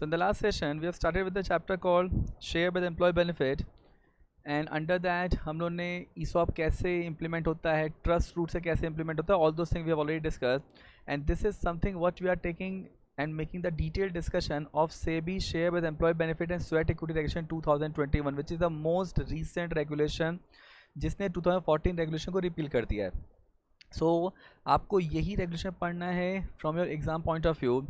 So in the last session, we have started with the chapter called Share with Employee Benefit, and under that हम लोग ने ESOP कैसे implement होता है, trust route से कैसे implement होता है, all those things we have already discussed. And this is something what we are taking and making the detailed discussion of SEBI Share with Employee Benefit and Sweat Equity Regulation 2021, which is the most recent regulation जिसने 2014 regulation को repeal कर दिया है. So आपको यही regulation पढ़ना है from your exam point of view.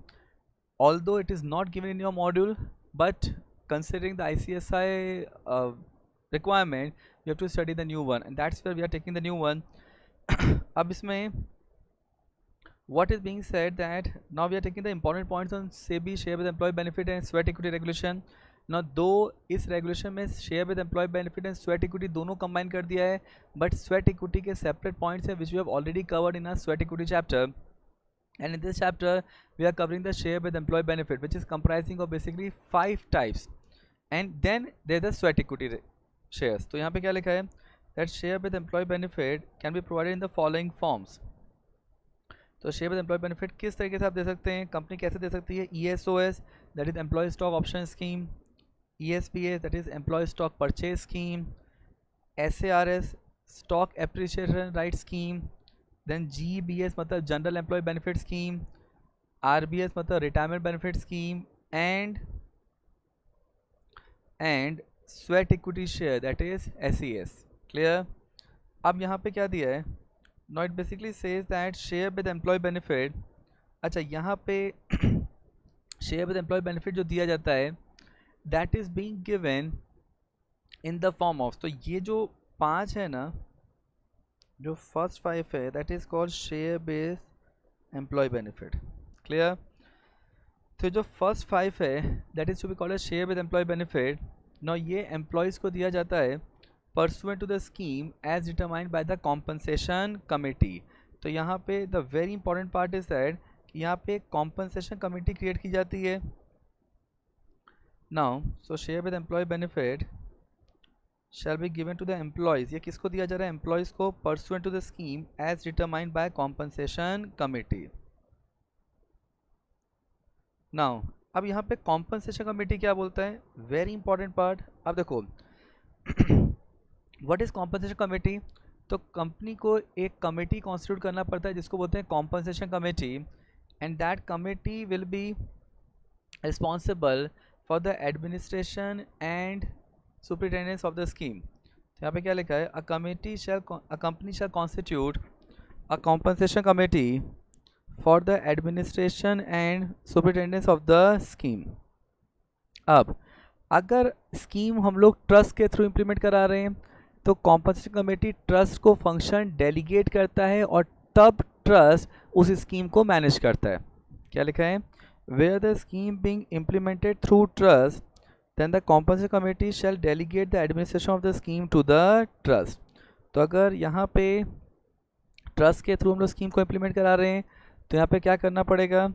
Although it is not given in your module, but considering the ICSI requirement, you have to study the new one, and that's where we are taking the new one. अब इसमें what is being said that now we are taking the important points on SEBI Share with Employee Benefit and Sweat Equity Regulation. Now though इस regulation में Share with Employee Benefit and Sweat Equity दोनों combine कर दिया है, but Sweat Equity के separate points हैं which we have already covered in our Sweat Equity chapter. And in this chapter we are covering the share with employee benefit, which is comprising of basically 5 types, and then there's the sweat equity shares. तो यहाँ पे क्या लिखा है that share with employee benefit can be provided in the following forms. तो share with employee benefit किस तरीके से आप दे सकते हैं, कंपनी कैसे दे सकती है? ESOS, that is employee stock option scheme, ESPS, that is employee stock purchase scheme, SARS, stock appreciation right scheme, then GBS मतलब general employee benefit scheme, RBS मतलब retirement benefit scheme, and sweat equity share that is SES. Clear? अब यहाँ पे क्या दिया है? Now it basically says that share with employee benefit. अच्छा, यहाँ पे शेयर विद एम्प्लॉय बेनिफिट जो दिया जाता है that is being given in the form of, तो ये जो 5 है ना, जो फर्स्ट 5 है that is called share based employee benefit. Clear? तो जो फर्स्ट 5 है that is to be called as share with employee benefit. Now ये एम्प्लॉयज़ को दिया जाता है pursuant to the scheme as determined by the compensation committee. तो यहाँ पे the very important part is that कि यहाँ पे कॉम्पनसेशन कमेटी क्रिएट की जाती है. Now so share with employee benefit shall be given to the employees. ये किसको दिया जा रहा है? एम्प्लॉयज़ को pursuant to the scheme as determined by compensation committee. Now अब यहाँ पे compensation committee क्या बोलता है? Very important part. अब देखो what is compensation committee? तो कंपनी को एक कमेटी कॉन्स्टिट्यूट करना पड़ता है जिसको बोलते हैं compensation committee, and that committee will be responsible for the administration and superintendence of the scheme. यहाँ पे क्या लिखा है? A company shall constitute a compensation committee for the administration and superintendence of the scheme. अब अगर scheme हम लोग trust के थ्रू इम्प्लीमेंट करा रहे हैं तो कॉम्पनसेशन कमेटी ट्रस्ट को फंक्शन डेलीगेट करता है और तब ट्रस्ट उस स्कीम को मैनेज करता है. क्या लिखा है? Where the scheme being implemented through trust then the compensation committee shall delegate the administration of the scheme to the trust. तो अगर यहाँ पे ट्रस्ट के थ्रू हम लोग स्कीम को इम्प्लीमेंट करा रहे हैं तो यहाँ पे क्या करना पड़ेगा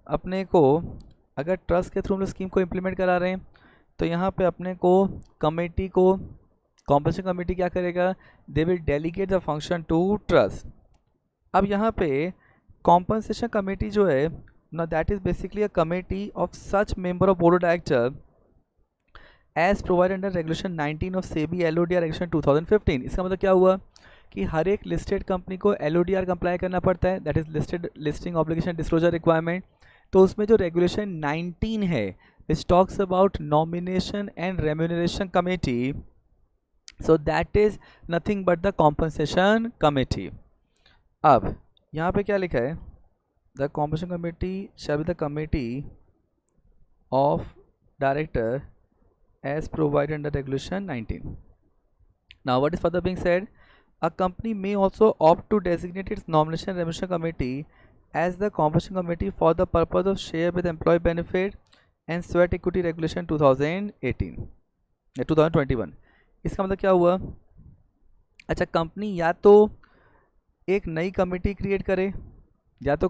अपने को? अगर ट्रस्ट के थ्रू हम लोग स्कीम को इम्प्लीमेंट करा रहे हैं तो यहाँ पे अपने को कमेटी को कॉम्पनसेशन कमेटी क्या करेगा? They will delegate the function to trust. अब यहाँ पे कॉम्पनसेशन कमेटी जो है ना, that is basically a committee of such member of board of director as provide under regulation 19 of SEBI LODR regulation 2015. इसका मतलब क्या हुआ कि हर एक लिस्टेड कंपनी को LODR कंप्लाई करना पड़ता है, that is listing obligation disclosure requirement. तो उसमें जो रेगुलेशन 19 है which talks about nomination and remuneration committee, so that is nothing but the compensation committee. अब यहाँ पे क्या लिखा है? The compensation committee shall be the committee of director as provided under regulation 19. Now what is further being said? A company may also opt to designate its nomination and remuneration committee as the compensation committee for the purpose of share with employee benefit and sweat equity regulation 2018 या 2021. इसका मतलब क्या हुआ? अच्छा, company या तो एक नई कमेटी क्रिएट करे या तो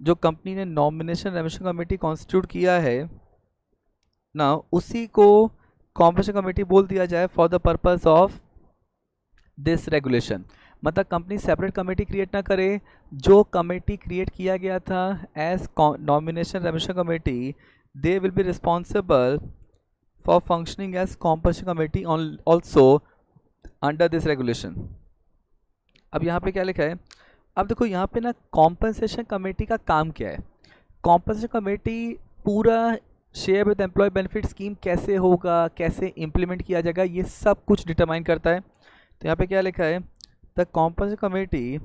जो कंपनी ने नॉमिनेशन रेम्यूनरेशन कमेटी कॉन्स्टिट्यूट किया है ना, उसी को कॉम्पनसेशन कमेटी बोल दिया जाए for the purpose of this regulation. मतलब कंपनी सेपरेट कमेटी क्रिएट ना करे, जो कमेटी क्रिएट किया गया था as nomination remuneration committee, they will be responsible for functioning as compensation committee also under this regulation. अब यहाँ पे क्या लिखा है, अब देखो यहाँ पे ना कॉम्पनसेशन कमेटी का काम क्या है। कॉम्पनसेशन कमेटी पूरा share with employee benefit scheme कैसे होगा, कैसे इम्प्लीमेंट किया जाएगा, ये सब कुछ डिटरमाइन करता है। तो यहाँ पे क्या लिखा है, the compensation committee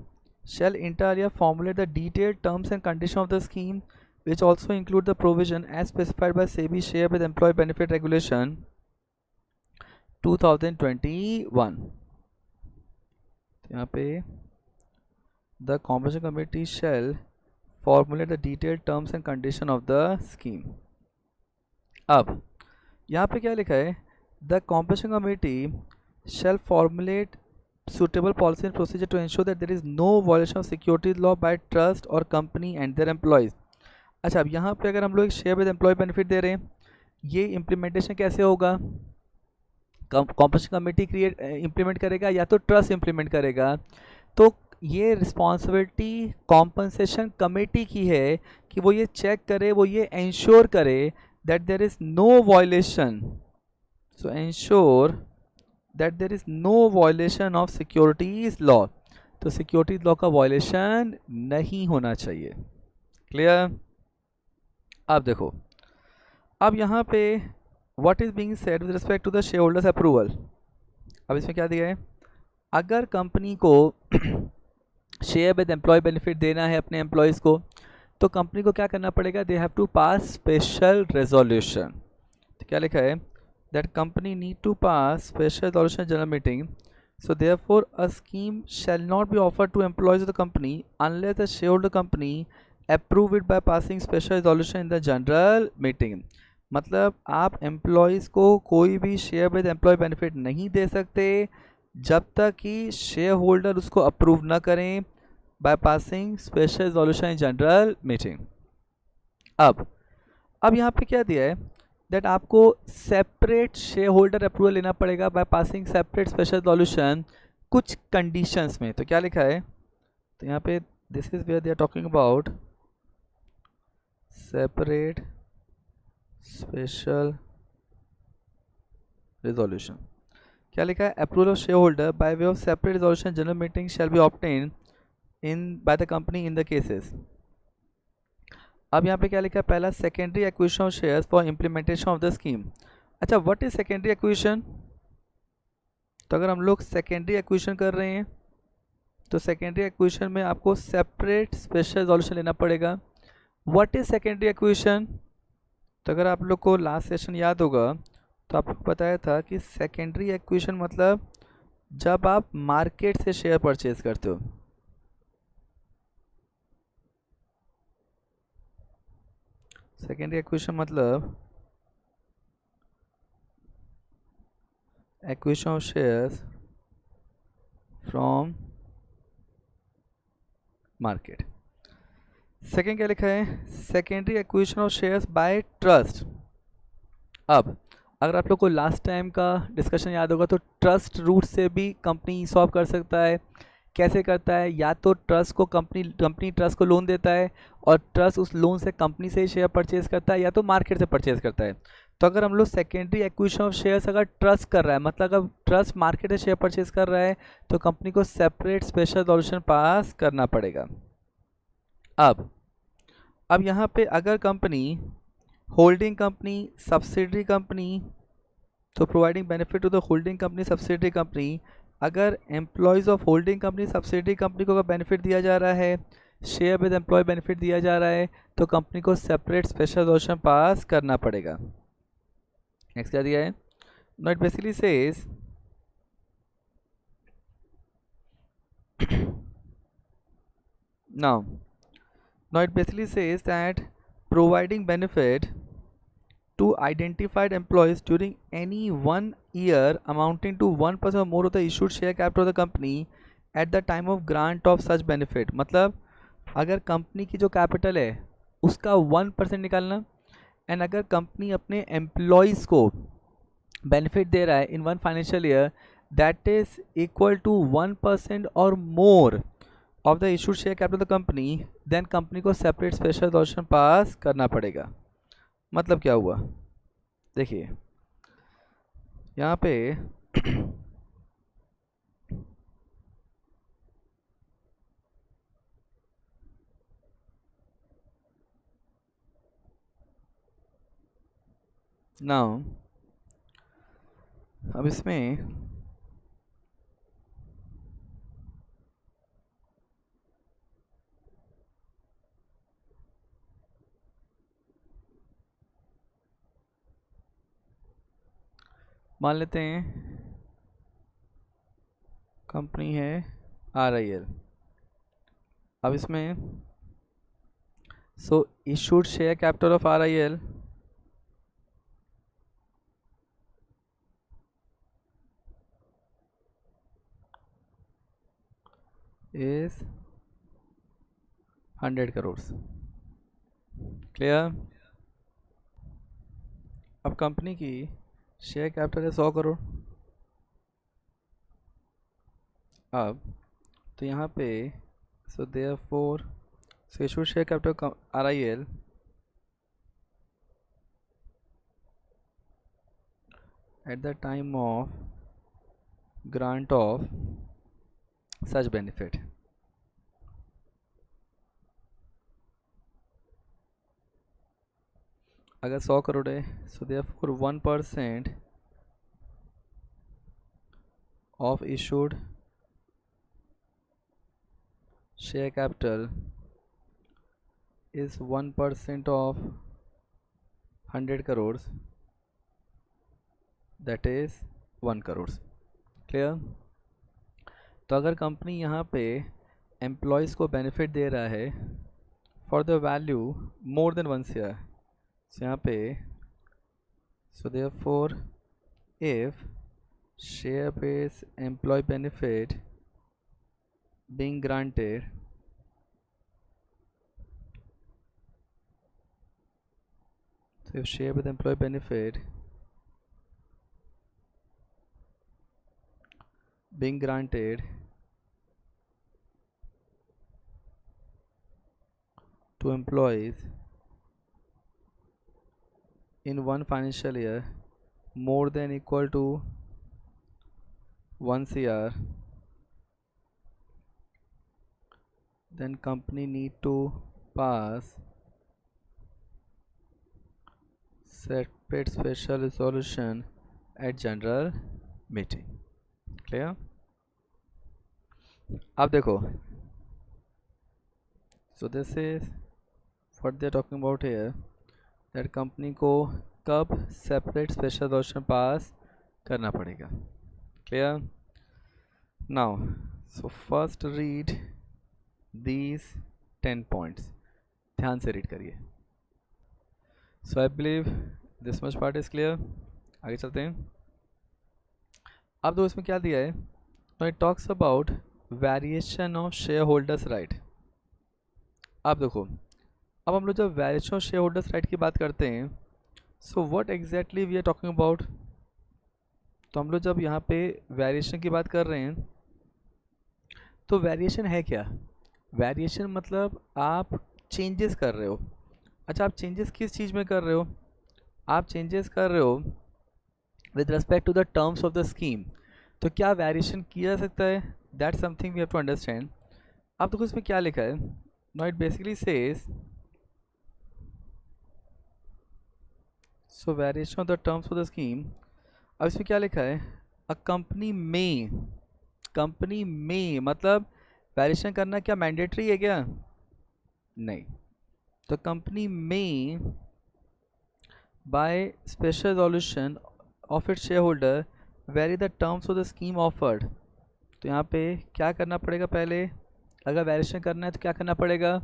shall inter alia formulate the detailed terms and conditions of the scheme, which also include the provision as specified by SEBI share with employee benefit regulation 2021। यहाँ पे the compensation committee shall formulate the detailed terms and condition of the scheme। अब यहाँ पे क्या लिखा है, the compensation committee shall formulate suitable policy and procedure to ensure that there is no violation of securities law by trust or company and their employees। अच्छा, अब यहाँ पे अगर हम लोग शेयर विद एम्प्लॉय बेनिफिट दे रहे हैं, ये इम्प्लीमेंटेशन कैसे होगा, कॉम्पनसेशन कमेटी क्रिएट इम्प्लीमेंट करेगा या तो ट्रस्ट इम्प्लीमेंट करेगा। तो ये रिस्पॉन्सिबिलिटी कॉम्पनसेशन कमेटी की है कि वो ये चेक करे, वो ये इंश्योर करे that there is no violation, so ensure that there is no violation of securities law। तो सिक्योरिटीज लॉ का वायलेशन नहीं होना चाहिए। क्लियर। अब देखो, अब यहाँ पे what is being said with respect to the share holders approval. अब इसमें क्या दिया है, अगर कंपनी को शेयर विद एम्प्लॉय बेनिफिट देना है अपने एम्प्लॉयज़ को, तो कंपनी को क्या करना पड़ेगा, they have to pass special resolution. तो क्या लिखा है, that company need to pass special resolution general meeting, so therefore a scheme shall not be offered to employees of the company unless the shareholder company approve it by passing special resolution in the general meeting। मतलब आप employees को कोई भी share with employee benefit नहीं दे सकते जब तक कि शेयर होल्डर उसको अप्रूव ना करें bye passing special resolution in general meeting. अब यहाँ पे क्या दिया है दैट आपको सेपरेट शेयर होल्डर अप्रूवल लेना पड़ेगा by passing separate special resolution कुछ कंडीशंस में। तो क्या लिखा है, तो यहाँ पे this is where they are talking about separate special resolution. क्या लिखा है, approval of share holder by way of separate resolution general meeting shall be obtain in by the company in the cases. अब यहाँ पे क्या लिखा है, पहला secondary acquisition of shares for implementation of the scheme. अच्छा, व्हाट इज सेकेंडरी एक्विजिशन। तो अगर हम लोग सेकेंडरी एक्विजिशन कर रहे हैं तो सेकेंडरी एक्विजिशन में आपको सेपरेट स्पेशल रेजोल्यूशन लेना पड़ेगा। What is secondary acquisition. तो अगर आप लोग को लास्ट सेशन याद होगा तो आपको बताया था कि सेकेंडरी एक्विजिशन मतलब जब आप मार्केट से शेयर परचेज करते हो। सेकेंडरी एक्विजिशन मतलब acquisition of shares from market. Second क्या लिखा है, secondary acquisition of shares by trust. अब अगर आप लोग को लास्ट टाइम का डिस्कशन याद होगा तो ट्रस्ट रूट से भी कंपनी सॉल्व कर सकता है। कैसे करता है, या तो ट्रस्ट को कंपनी ट्रस्ट को लोन देता है और ट्रस्ट उस लोन से कंपनी से ही शेयर परचेज करता है, या तो मार्केट से परचेज करता है। तो अगर हम लोग सेकेंडरी एक्विजिशन ऑफ शेयर्स अगर ट्रस्ट कर रहा है, मतलब अगर ट्रस्ट मार्केट से शेयर परचेज कर रहा है तो कंपनी को सेपरेट स्पेशल रेजोल्यूशन पास करना पड़ेगा। अब यहाँ पे अगर company holding company subsidiary company, तो providing benefit to the holding company subsidiary company, अगर employees of holding company subsidiary company को अगर बेनिफिट दिया जा रहा है, शेयर विद एम्प्लॉय बेनिफिट दिया जा रहा है, तो कंपनी को सेपरेट स्पेशल रेजोल्यूशन पास करना पड़ेगा। नेक्स्ट क्या दिया है, now it basically says now it basically says that providing benefit to identified employees during any 1 year amounting to 1% or more of the issued share capital of the company at the time of grant of such benefit। मतलब अगर company की जो capital है उसका 1% निकालना, and अगर company अपने employees को बेनिफिट दे रहा है इन 1 financial year that is equal to 1% or more of the issued share capital of the company, then company को सेपरेट स्पेशल रेजोल्यूशन पास करना पड़ेगा. मतलब क्या हुआ, देखिए यहाँ पे नाउ अब इसमें मान लेते हैं कंपनी है RIL. अब इसमें so issued share capital of RIL is 100 crores. Clear. अब कंपनी की शेयर कैपिटल है 100 करोड़. अब तो यहाँ पे so therefore so issued share capital RIL at the time of grant of such benefit. अगर 100 करोड़ है so therefore 1% of issued share capital is 1% of 100 crores, that is 1 crores. Clear. तो अगर कंपनी यहाँ पे एम्प्लॉयज़ को बेनिफिट दे रहा है for the value more than 1 CR, so यहाँ पे so therefore if share base employee benefit being granted so if share with employee benefit being granted to employees in one financial year more than equal to 1 CR, then company need to pass separate special resolution at general meeting. Clear. अब देखो so this is what they are talking about here, that company को कब separate special resolution pass करना पड़ेगा. Clear. Now so first read these 10 points. ध्यान से read करिए. So I believe this much part is clear. आगे चलते हैं. अब तो इसमें क्या दिया है, तो it talks about variation of shareholders right. अब देखो, अब हम लोग जब variation of shareholders right की बात करते हैं, so what exactly we are talking about. तो हम लोग जब यहाँ पे variation की बात कर रहे हैं, तो variation है क्या. वेरिएशन मतलब आप चेंजेस कर रहे हो. अच्छा, आप चेंजेस किस चीज़ में कर रहे हो, आप चेंजेस कर रहे हो with respect to the terms of the scheme. तो क्या वेरिएशन किया जा सकता है, that something we have to understand. अब देखो इसमें क्या लिखा है, no it basically says so variation of the terms of the scheme. अब इसमें क्या लिखा है, अ कंपनी में मतलब वेरिएशन करना क्या मैंडेटरी है क्या, नहीं. तो कंपनी में bye special resolution of its share holder very the terms of the scheme offered. तो यहाँ पे क्या करना पड़ेगा, पहले अगर वेरिएशन करना है तो क्या करना पड़ेगा,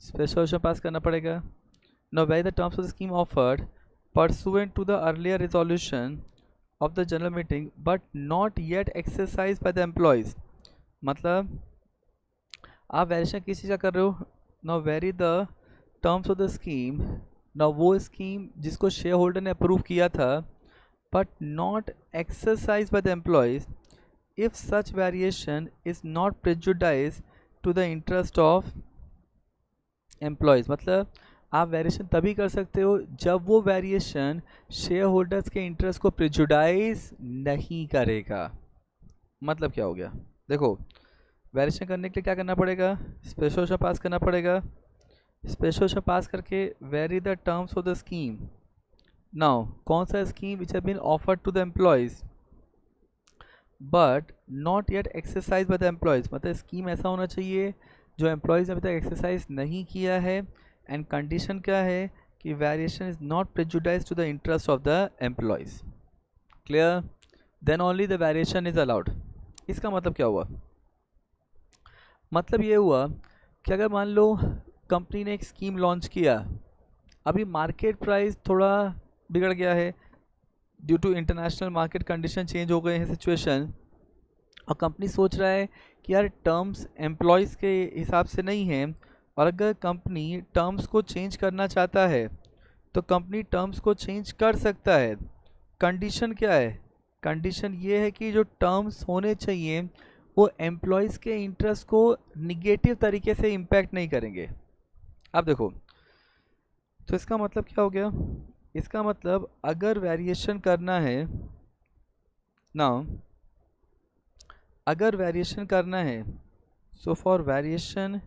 स्पेशल रेजोल्यूशन पास करना पड़ेगा. No vary the terms of the scheme offered pursuant to the earlier resolution of the general meeting but not yet exercise by the employees. मतलब आप वेरिएशन किस चीज़ का कर रहे हो, now vary the terms of the scheme. Now वो स्कीम जिसको शेयर होल्डर ने अप्रूव किया था but not exercise by the employees, if such variation is not prejudice to the interest of employees, मतलब आप वेरिएशन तभी कर सकते हो जब वो वेरिएशन शेयर होल्डर्स के इंटरेस्ट को प्रिजुडाइज नहीं करेगा। मतलब क्या हो गया, देखो वेरिएशन करने के लिए क्या करना पड़ेगा, स्पेशल मोशन पास करना पड़ेगा। स्पेशल मोशन पास करके vary the terms of the scheme. Now कौन सा scheme which have been offered to the employees but not yet exercise by the employees, मतलब स्कीम ऐसा होना चाहिए जो एम्प्लॉयज़ ने अभी तक एक्सरसाइज नहीं किया है, एंड कंडीशन क्या है कि variation is not prejudice to the interest of the employees. Clear, then only the variation is allowed. इसका मतलब क्या हुआ, मतलब ये हुआ कि अगर मान लो कंपनी ने एक स्कीम लॉन्च किया, अभी मार्केट प्राइस थोड़ा बिगड़ गया है due to international market condition change हो गए हैं सिचुएशन, और कंपनी सोच रहा है कि यार टर्म्स एम्प्लॉयज़ के हिसाब से नहीं है, और अगर कंपनी टर्म्स को चेंज करना चाहता है तो कंपनी टर्म्स को चेंज कर सकता है। कंडीशन क्या है, कंडीशन ये है कि जो टर्म्स होने चाहिए वो एम्प्लॉयज़ के इंटरेस्ट को निगेटिव तरीके से इम्पैक्ट नहीं करेंगे। अब देखो, तो इसका मतलब क्या हो गया, इसका मतलब अगर वेरिएशन करना है ना, अगर वेरिएशन करना है, so for variation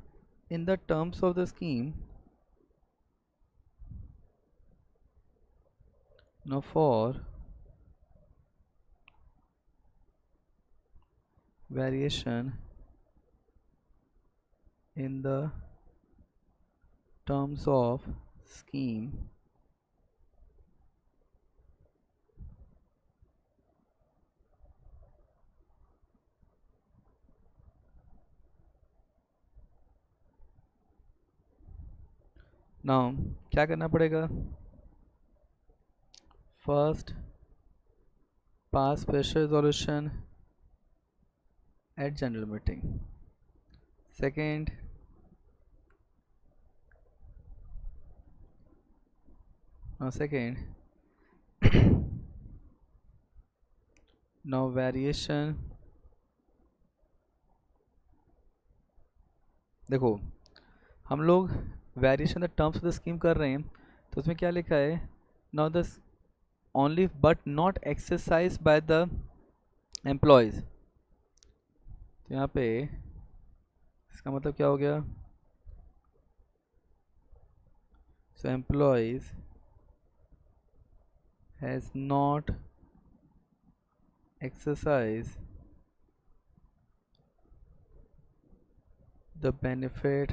in the terms of the scheme, now for variation in the terms of scheme, now क्या करना पड़ेगा, first pass special resolution at general meeting, second now variation, देखो हम लोग variation the terms of the scheme कर रहे हैं, तो उसमें क्या लिखा है, now the only but not exercise by the employees, तो यहाँ पे इसका मतलब क्या हो गया, so employees has not exercise the benefit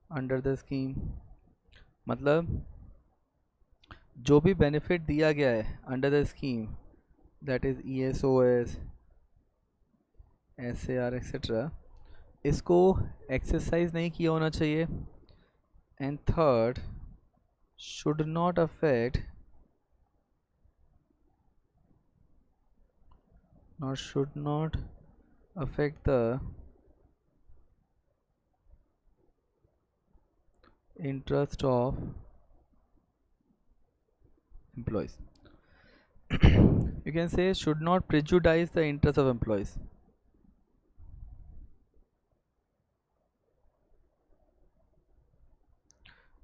under the scheme, मतलब जो भी बेनिफिट दिया गया है under the scheme, that is ESOS, SAR etcetera, इसको एक्सरसाइज नहीं किया होना चाहिए। And third, should not affect the interest of employees. You can say should not prejudice the interest of employees.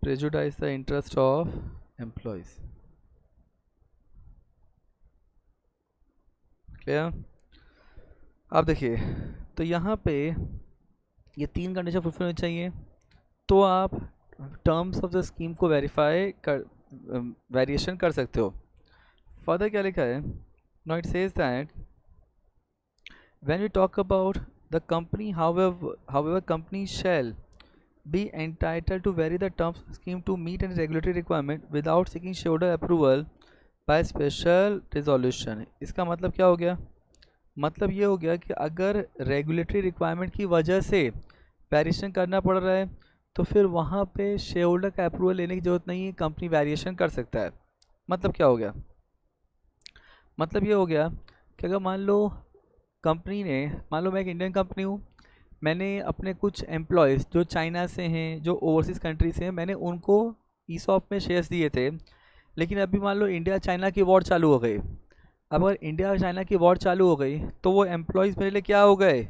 Prejudice the interest of employees. Clear? अब देखिए, तो यहाँ पे ये तीन कंडीशन फुलफिल होनी चाहिए, तो आप टर्म्स ऑफ द स्कीम को वेरीफाई कर वेरिएशन कर सकते हो। फर्दर क्या लिखा है, now it says that when we talk about the company however company shall be entitled to vary the terms of the scheme to meet any regulatory requirement without seeking shareholder approval by special resolution। इसका मतलब क्या हो गया, मतलब ये हो गया कि अगर रेगुलेटरी रिक्वायरमेंट की वजह से वेरिएशन करना पड़ रहा है तो फिर वहाँ पे शेयर होल्डर का अप्रूवल लेने की ज़रूरत नहीं है, कंपनी वेरिएशन कर सकता है। मतलब क्या हो गया, मतलब ये हो गया कि अगर मान लो कंपनी ने, मान लो मैं एक इंडियन कंपनी हूँ, मैंने अपने कुछ एम्प्लॉयज़ जो चाइना से हैं, जो ओवरसीज़ कंट्री से हैं, मैंने उनको ESOP में शेयर्स दिए थे, लेकिन अभी मान लो इंडिया चाइना की वॉर चालू हो गई, अब अगर इंडिया और चाइना की वॉर चालू हो गई तो वो एम्प्लॉयज़ मेरे लिए क्या हो गए,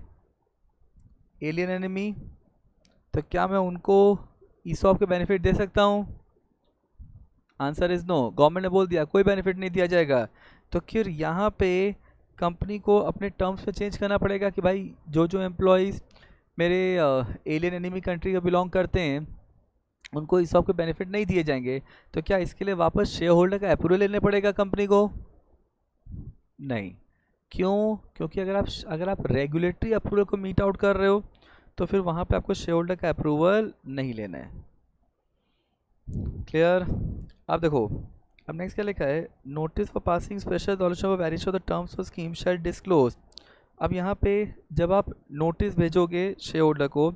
एलियन एनिमी। तो क्या मैं उनको ईसॉप के बेनिफिट दे सकता हूँ? Answer is no. गवर्नमेंट ने बोल दिया कोई बेनिफिट नहीं दिया जाएगा। तो फिर यहाँ पे कंपनी को अपने टर्म्स में चेंज करना पड़ेगा कि भाई जो जो एम्प्लॉयज़ मेरे एलियन एनिमी कंट्री को बिलोंग करते हैं उनको ईसॉप के बेनिफिट नहीं दिए जाएंगे। तो क्या इसके लिए वापस शेयर होल्डर का अप्रूवल लेने पड़ेगा कंपनी को? नहीं। क्यों? क्योंकि अगर आप रेगुलेटरी अप्रूवल को मीट आउट कर रहे हो तो फिर वहाँ पे आपको शेयर होल्डर का अप्रूवल नहीं लेना है। क्लियर? अब देखो, अब नेक्स्ट क्या लिखा है, notice for passing special resolution for variation of the terms of scheme shall disclose. अब यहाँ पे जब आप नोटिस भेजोगे शेयर होल्डर को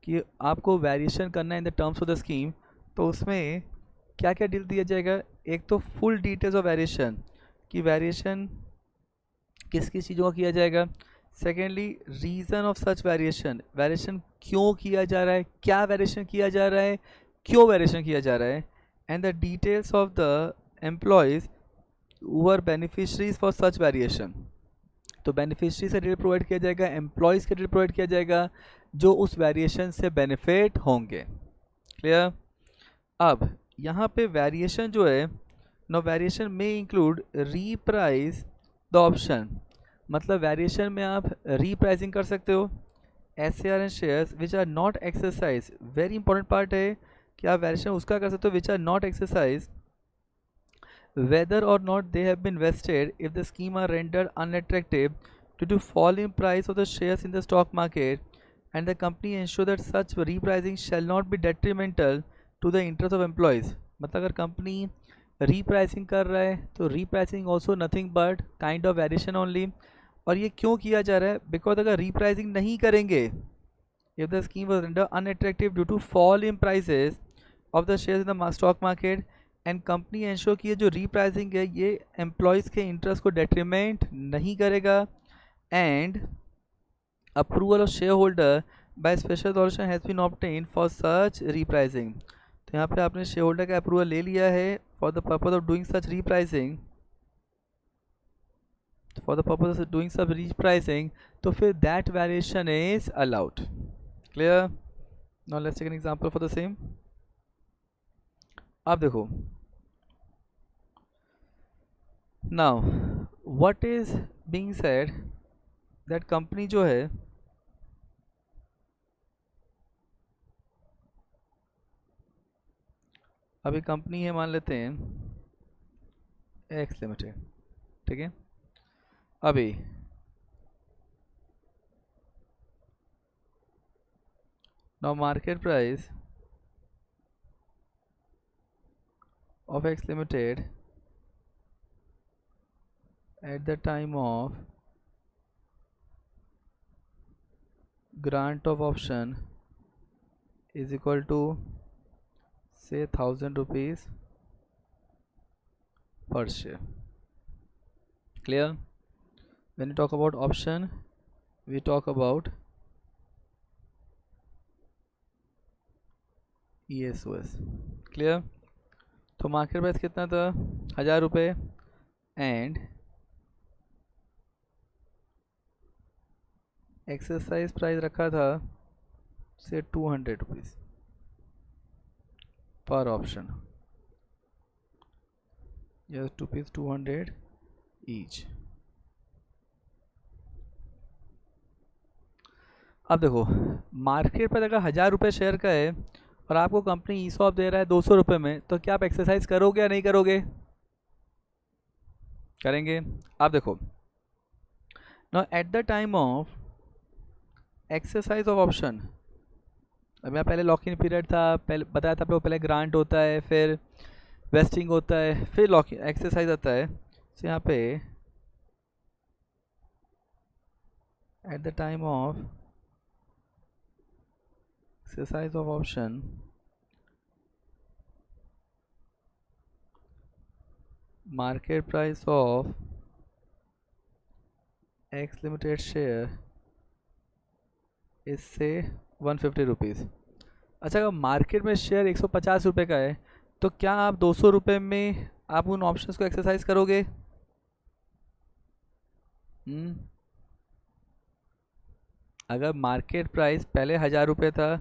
कि आपको वेरिएशन करना है in the terms of the scheme, तो उसमें क्या क्या डील दिया जाएगा? एक तो फुल डिटेल्स ऑफ वेरिएशन, कि वेरिएशन किस किस चीज़ों का किया जाएगा। Secondly, reason of such variation, variation क्यों किया जा रहा है, क्या वेरिएशन किया जा रहा है, क्यों वेरिएशन किया जा रहा है। And the details of the employees who are beneficiaries for such variation. तो बेनिफिशरी से डिटेल प्रोवाइड किया जाएगा, एम्प्लॉयज़ के डिटेल प्रोवाइड किया जाएगा जो उस वेरिएशन से बेनिफिट होंगे। क्लियर? अब यहाँ पे वेरिएशन जो है, नो वेरिएशन में इंक्लूड रीप्राइस द ऑप्शन, मतलब वेरिएशन में आप रीप्राइसिंग कर सकते हो SAR and shares which are not exercise. Very important part है कि आप वेरिएशन उसका कर सकते हो which are not exercise whether or not they have been vested if the scheme are rendered unattractive due to fall in price of the shares in the stock market, and the company ensure that such repricing shall not be detrimental to the interest of employees। मतलब अगर company repricing कर रहा है तो repricing also nothing but kind of variation only. और ये क्यों किया जा रहा है? बिकॉज अगर रीप्राइसिंग नहीं करेंगे, if the scheme was rendered unattractive due to fall in prices of the shares in the stock market, and company ensure की ये जो रीप्राइसिंग है ये एम्प्लॉयज़ के इंटरेस्ट को डेट्रीमेंट नहीं करेगा, and approval of share holder by special resolution has been obtained for such repricing. तो यहाँ पे आपने शेयर होल्डर का अप्रूवल ले लिया है for the purpose of doing such repricing, for the purpose of doing such repricing, तो फिर that variation is allowed. Clear? Now let's take an example for the same. अब देखो, now what is being said that company जो है अभी company है, मान लेते हैं एक्स लिमिटेड, ठीक है। अभी now market price of X Limited at the time of grant of option is equal to say 1000 rupees per share. Clear? When you talk about option, we talk about ESOS. Clear? तो market price कितना था? 1000 रुपये, and exercise price रखा था से 200 rupees पर option, yes ₹200 each. अब देखो, मार्केट पर अगर 1000 रुपये शेयर का है और आपको कंपनी ईसॉप दे रहा है 200 रुपये में, तो क्या आप एक्सरसाइज करोगे या नहीं करोगे? करेंगे। आप देखो, now at the time of exercise of option, अब यहाँ पहले लॉक इन पीरियड था, पहले बताया था आपको, पहले ग्रांट होता है, फिर वेस्टिंग होता है, फिर लॉक एक्सरसाइज आता है। तो यहाँ पे eight the time of exercise of option, market price of X Limited share is say 150 rupees. अच्छा, अगर मार्केट में शेयर 150 रुपये का है तो क्या आप 200 रुपये में आप उन ऑप्शंस को एक्सरसाइज करोगे? अगर मार्केट प्राइस पहले 1000 रुपये था,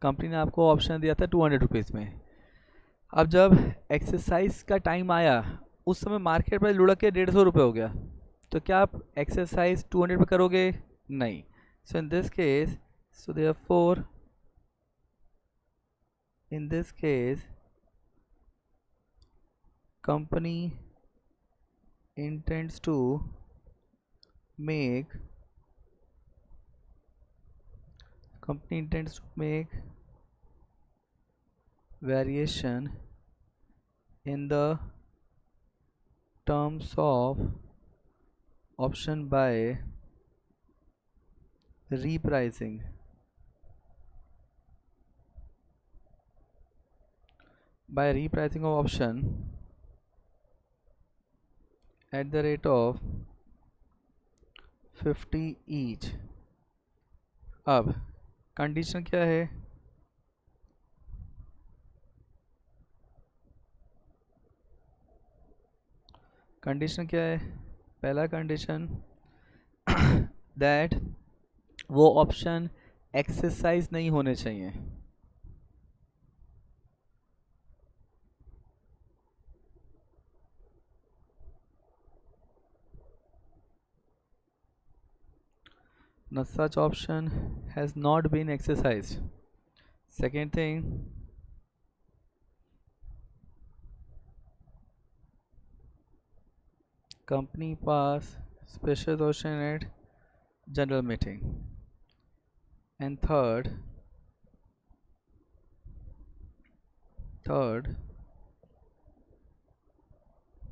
कंपनी ने आपको ऑप्शन दिया था 200 रुपीज़ में। अब जब एक्सरसाइज का टाइम आया, उस समय मार्केट प्राइस लुढ़क के 150 रुपये हो गया, तो क्या आप एक्सरसाइज 200 पे करोगे? नहीं। So in this case, so therefore in this case company intends to make variation in the terms of option by repricing of option at the rate of 50 each। अब कंडीशन क्या है? Condition क्या है? पहला condition that वो option exercise नहीं होने चाहिए। Now such option has not been exercised। Second thing, company pass special resolution at general meeting। And third,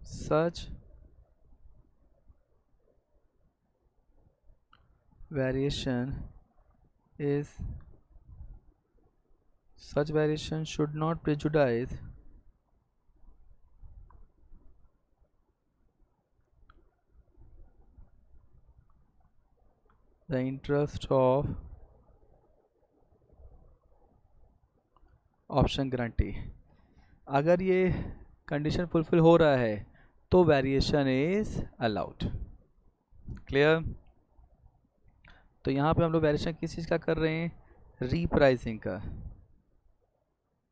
such variation should not prejudice the interest of option guarantee. अगर ये condition fulfil हो रहा है तो variation is allowed. Clear? तो यहाँ पे हम लोग वेरिएशन किस चीज़ का कर रहे हैं? रीप्राइसिंग का।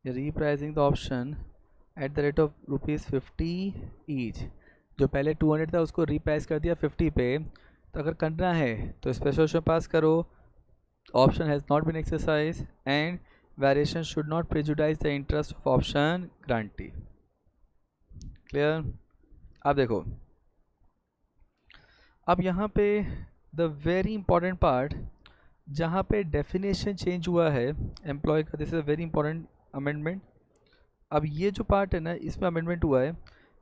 Repricing the option at the rate of ₹50 each. जो पहले 200 था उसको रीप्राइस कर दिया 50 पे। तो अगर करना है तो स्पेशल ऑप्शन पास करो, option has not been exercise and variation should not prejudice the interest of option grantee. Clear? अब देखो, अब यहाँ पे द वेरी इंपॉर्टेंट पार्ट जहाँ पे डेफिनेशन चेंज हुआ है एम्प्लॉय का, this is a very important amendment. अब ये जो पार्ट है ना, इसमें अमेंडमेंट हुआ है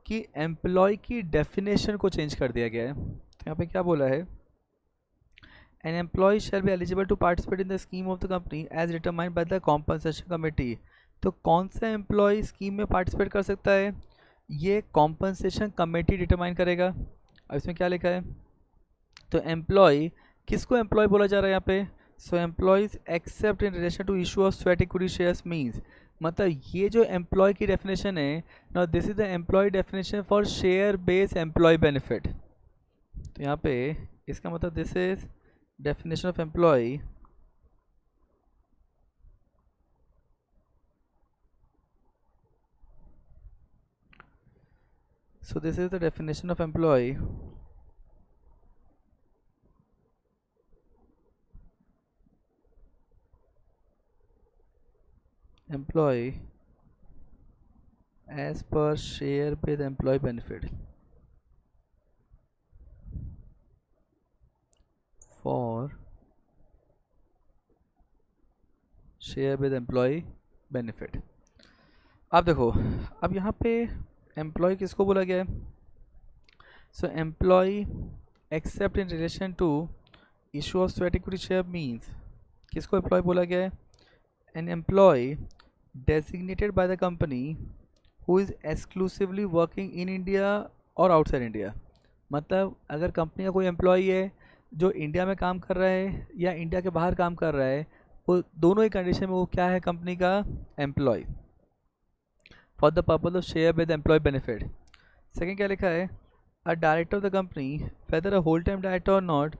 कि एम्प्लॉय की डेफिनेशन को चेंज कर दिया गया है। तो यहाँ पे क्या बोला है? An employee shall be eligible to participate in the scheme of the company as determined by the compensation committee. तो कौन सा एम्प्लॉय स्कीम में पार्टिसिपेट कर सकता है? ये कॉम्पनसेशन कमेटी डिटरमाइन करेगा। अब इसमें क्या लिखा है? तो एम्प्लॉय, किसको एम्प्लॉय बोला जा रहा है यहाँ पे? So employees except in relation to issue of sweat equity shares means, मतलब ये जो एम्प्लॉय की डेफिनेशन है ना, this is the employee definition for share based employee benefit. तो यहाँ पे इसका मतलब this is definition of employee so this is the definition of employee as per share based employee benefit for share based employee benefit। अब देखो, अब यहाँ पे एम्प्लॉय किसको बोला गया है? So employee except in relation to issue of sweat equity share means, किसको एम्प्लॉय बोला गया है? An employee designated by the company who is exclusively working in India और आउटसाइड इंडिया। मतलब अगर कंपनी का कोई एम्प्लॉय है जो इंडिया में काम कर रहा है या इंडिया के बाहर काम कर रहा है, वो दोनों ही कंडीशन में वो क्या है? कंपनी का employee for the purpose of share with employee benefit. Second क्या लिखा है? a director of the company, whether a whole-time director or not,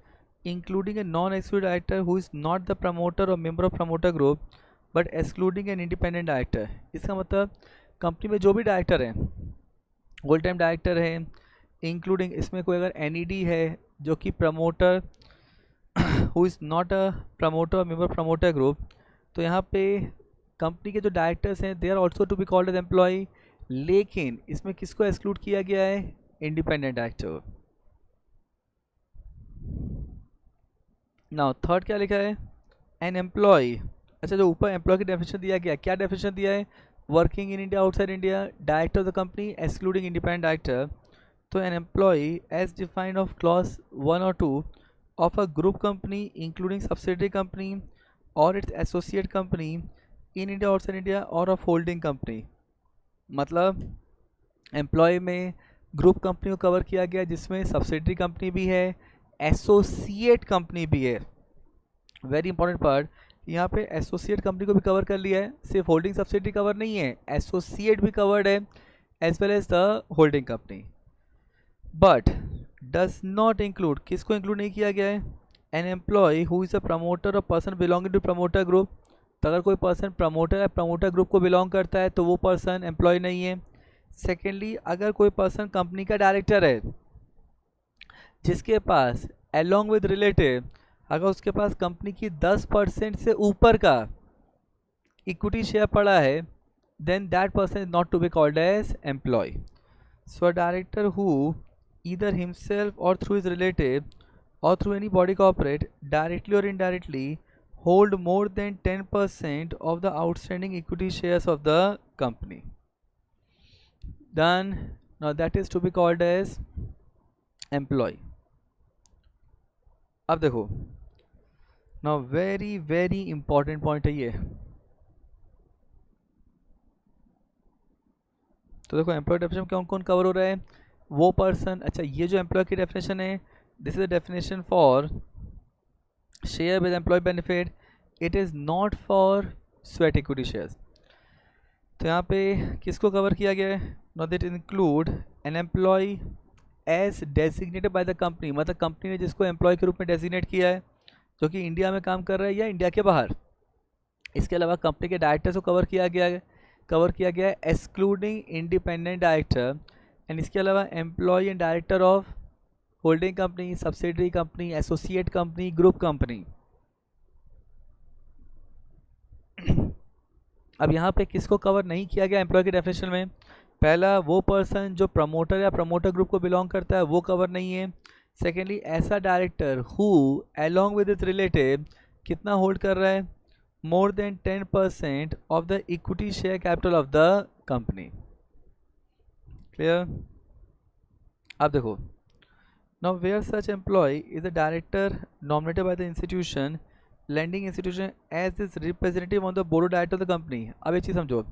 including a non-executive director who is not the promoter or member of promoter group, but excluding an independent director. इसका मतलब company में जो भी director हैं, whole time director है, including इसमें कोई अगर एनईडी है जो कि promoter who is not a promoter और मेंबर प्रमोटर ग्रुप, तो यहाँ पे कंपनी के जो डायरेक्टर्स हैं they are also to be called as employee, लेकिन इसमें किसको एक्सक्लूड किया गया है? Independent director. नाउ थर्ड क्या लिखा है? An employee. अच्छा, जो ऊपर एम्प्लॉय की डेफिनेशन दिया गया, क्या डेफिनेशन दिया है? Working in India, outside India, director of the company excluding independent director. तो an employee as defined of clause 1 और 2 of a group company including subsidiary company और its associate company in India, outside India और of holding company. मतलब employee में group company को cover किया गया जिसमें सब्सिडरी कंपनी भी है, एसोसिएट कंपनी भी है। वेरी इंपॉर्टेंट पार्ट, यहाँ पे एसोसिएट कंपनी को भी कवर कर लिया है, सिर्फ होल्डिंग सब्सिडरी कवर नहीं है, एसोसिएट भी कवर्ड है as well as the holding company. But does not include, किसको इंक्लूड नहीं किया गया है? An employee who is a promoter और person belonging to promoter group. तो अगर कोई पर्सन प्रमोटर या प्रमोटर ग्रुप को बिलोंग करता है तो वो पर्सन एम्प्लॉय नहीं है। सेकेंडली, अगर कोई पर्सन कंपनी का डायरेक्टर है जिसके पास अलॉन्ग विद रिलेटिव, अगर उसके पास कंपनी की 10% से ऊपर का इक्विटी शेयर पड़ा है, then that person is not to be called as employee. So a director who either himself or through his relative or through any body corporate directly or indirectly hold more than 10% of the outstanding equity shares of the company, then now that is to be called as employee. अब देखो, now very very important point है ये। तो देखो employ definition कौन कौन cover हो रहा है? वो पर्सन। अच्छा, ये जो एम्प्लॉय की डेफिनेशन है, this is the definition for share with employee benefit, it is not for sweat equity shares. तो यहाँ पे किसको कवर किया गया है? Not that include an employee as designated by the company, मतलब कंपनी ने जिसको एम्प्लॉय के रूप में डेजिग्नेट किया है जो कि इंडिया में काम कर रहा है या इंडिया के बाहर। इसके अलावा कंपनी के डायरेक्टर्स को कवर किया गया है एक्सक्लूडिंग इंडिपेंडेंट डायरेक्टर, एंड इसके अलावा employee and director of holding company, subsidiary company, associate company, group company. अब यहाँ पे किसको कवर नहीं किया गया एम्प्लॉय के डेफिनेशन में? पहला, वो पर्सन जो प्रमोटर या प्रमोटर ग्रुप को बिलोंग करता है वो कवर नहीं है। सेकेंडली, ऐसा director who along with its relative कितना होल्ड कर रहा है? More than 10% of the equity share capital of the company. Clear? अब देखो, now where such employee is a director nominated by the institution lending institution as is representative on the board of director of the company. अब एक चीज़ समझो,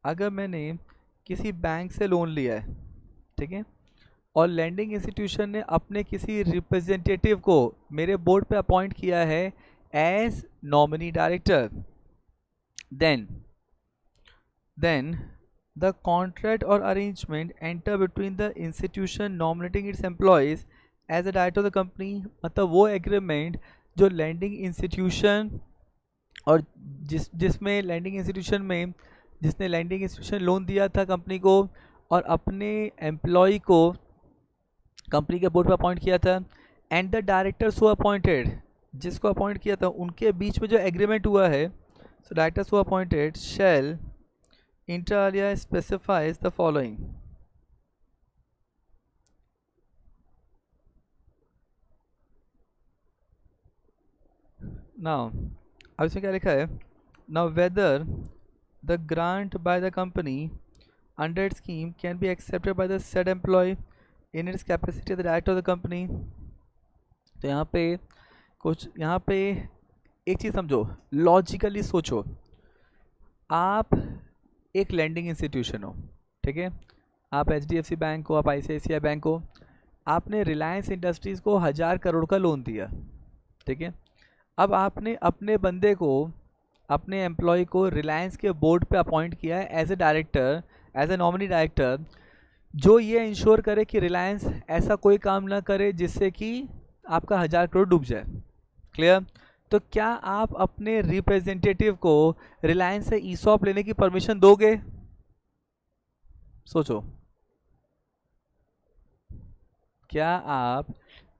अगर मैंने किसी bank से loan लिया है, ठीक है, और लैंडिंग इंस्टीट्यूशन ने अपने किसी रिप्रेजेंटेटिव को मेरे बोर्ड पे अपॉइंट किया है as nominee director, then the contract or arrangement enter between the institution nominating its employees as a director of the company, मतलब वो एग्रीमेंट जो लैंडिंग इंस्टीट्यूशन और जिसमें लैंडिंग इंस्टीट्यूशन में जिसने लैंडिंग इंस्टीट्यूशन लोन दिया था कंपनी को और अपने एम्प्लॉय को कंपनी के बोर्ड पर अपॉइंट किया था, and the directors who appointed, जिसको अपॉइंट किया था उनके बीच में जो एग्रीमेंट हुआ है, so directors who appointed shall inter alia specifies the following. Now, अब इसमें क्या लिखा है? Now whether the grant by the company under its scheme can be accepted by the said employee in its capacity as the director of the company. तो यहाँ पे एक चीज़ समझो, लॉजिकली सोचो, आप एक लैंडिंग इंस्टीट्यूशन हो, ठीक है, आप HDFC बैंक हो, आप ICICI बैंक हो, आपने रिलायंस इंडस्ट्रीज़ को 1000 करोड़ का लोन दिया, ठीक है। अब आपने अपने बंदे को, अपने एम्प्लॉय को रिलायंस के बोर्ड पे अपॉइंट किया है as a director, as a nominee director, जो ये इंश्योर करे कि रिलायंस ऐसा कोई काम ना करे जिससे कि आपका 1000 करोड़ डूब जाए। क्लियर? तो क्या आप अपने रिप्रेजेंटेटिव को रिलायंस से ईसॉप लेने की परमिशन दोगे? सोचो, क्या आप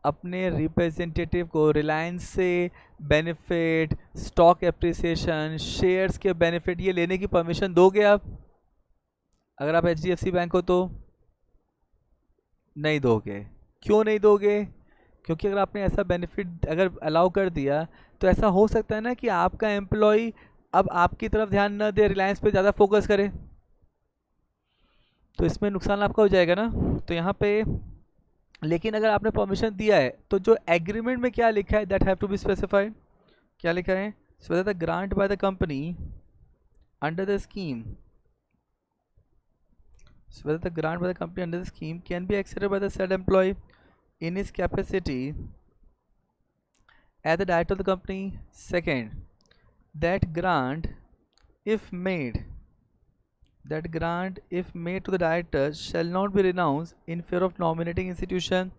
अपने रिप्रेजेंटेटिव को रिलायंस से बेनिफिट, स्टॉक एप्रिसिएशन, शेयर्स के बेनिफिट ये लेने की परमिशन दोगे आप? अगर आप HDFC बैंक हो तो नहीं दोगे। क्यों नहीं दोगे? क्योंकि अगर आपने ऐसा बेनिफिट अगर अलाउ कर दिया तो ऐसा हो सकता है ना कि आपका एम्प्लॉय अब आपकी तरफ ध्यान न दे, रिलायंस पे ज़्यादा फोकस करे, तो इसमें नुकसान आपका हो जाएगा ना। तो यहाँ पे लेकिन अगर आपने परमिशन दिया है तो जो एग्रीमेंट में क्या लिखा है, that have to be specified. क्या लिखा है? So whether the grant by the company under the scheme, so whether the grant by the company under the scheme can be accepted by the said employee in his capacity as the director of the company. Second, that grant if made to the director shall not be renounced in favor of nominating institution.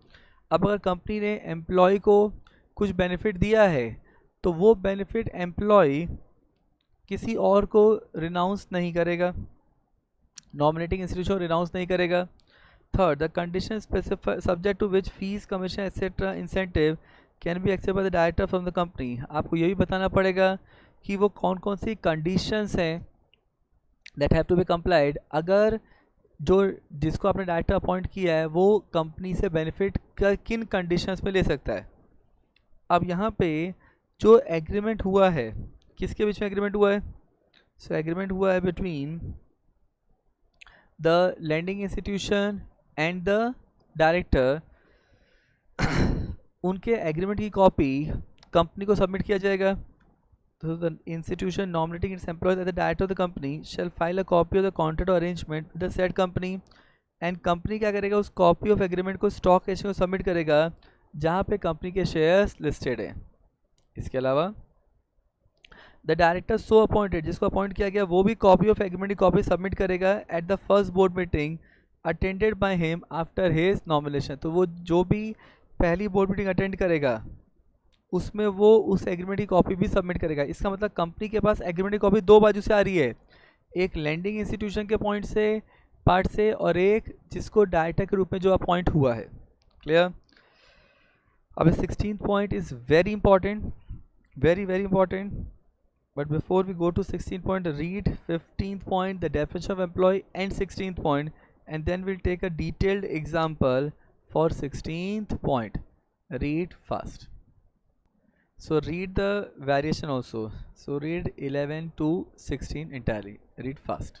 अब अगर company ने employ को कुछ benefit दिया है तो वो benefit employ किसी और को रिनाउंस नहीं करेगा, नॉमिनेटिंग इंस्टीट्यूशन रिनाउंस नहीं करेगा। Third, the condition specified subject to which fees, commission etcetera incentive can be accept by the director from the company. आपको ये भी बताना पड़ेगा कि वो कौन कौन सी कंडीशंस हैं that have to be complied, अगर जो जिसको आपने डायरेक्टर अपॉइंट किया है वो कंपनी से बेनिफिट किन कंडीशंस में ले सकता है। अब यहाँ पे जो एग्रीमेंट हुआ है, किसके बीच में एग्रीमेंट हुआ है? सो एग्रीमेंट हुआ है between the lending institution and the director. उनके एग्रीमेंट की कॉपी कंपनी को सबमिट किया जाएगा। So the institution nominating its employees as the director of the company shall file a copy of the contract or arrangement with the said company, and company क्या करेगा, उस copy of agreement को stock exchange को submit करेगा जहाँ पे company के shares listed हैं। इसके अलावा द डायरेक्टर सो अपॉइंटेड, जिसको अपॉइंट किया गया वो भी कॉपी ऑफ एग्रीमेंट की कॉपी सबमिट करेगा at the first board meeting attended by him after his nomination. तो वो जो भी पहली बोर्ड मीटिंग अटेंड करेगा उसमें वो उस एग्रीमेंट की कॉपी भी सबमिट करेगा। इसका मतलब कंपनी के पास एग्रीमेंट की कॉपी दो बाजू से आ रही है, एक लैंडिंग इंस्टीट्यूशन के पॉइंट से, पार्ट से, और एक जिसको डायरेक्टर के रूप में जो अपॉइंट हुआ है। क्लियर? अब 16th point is very important, very very important, but before we go to 16th point, read 15th point, the definition of employee, and 16th point, and then will take a detailed example for 16th point. Read fast. So read the variation also. So read 11 to 16 entirely. Read fast.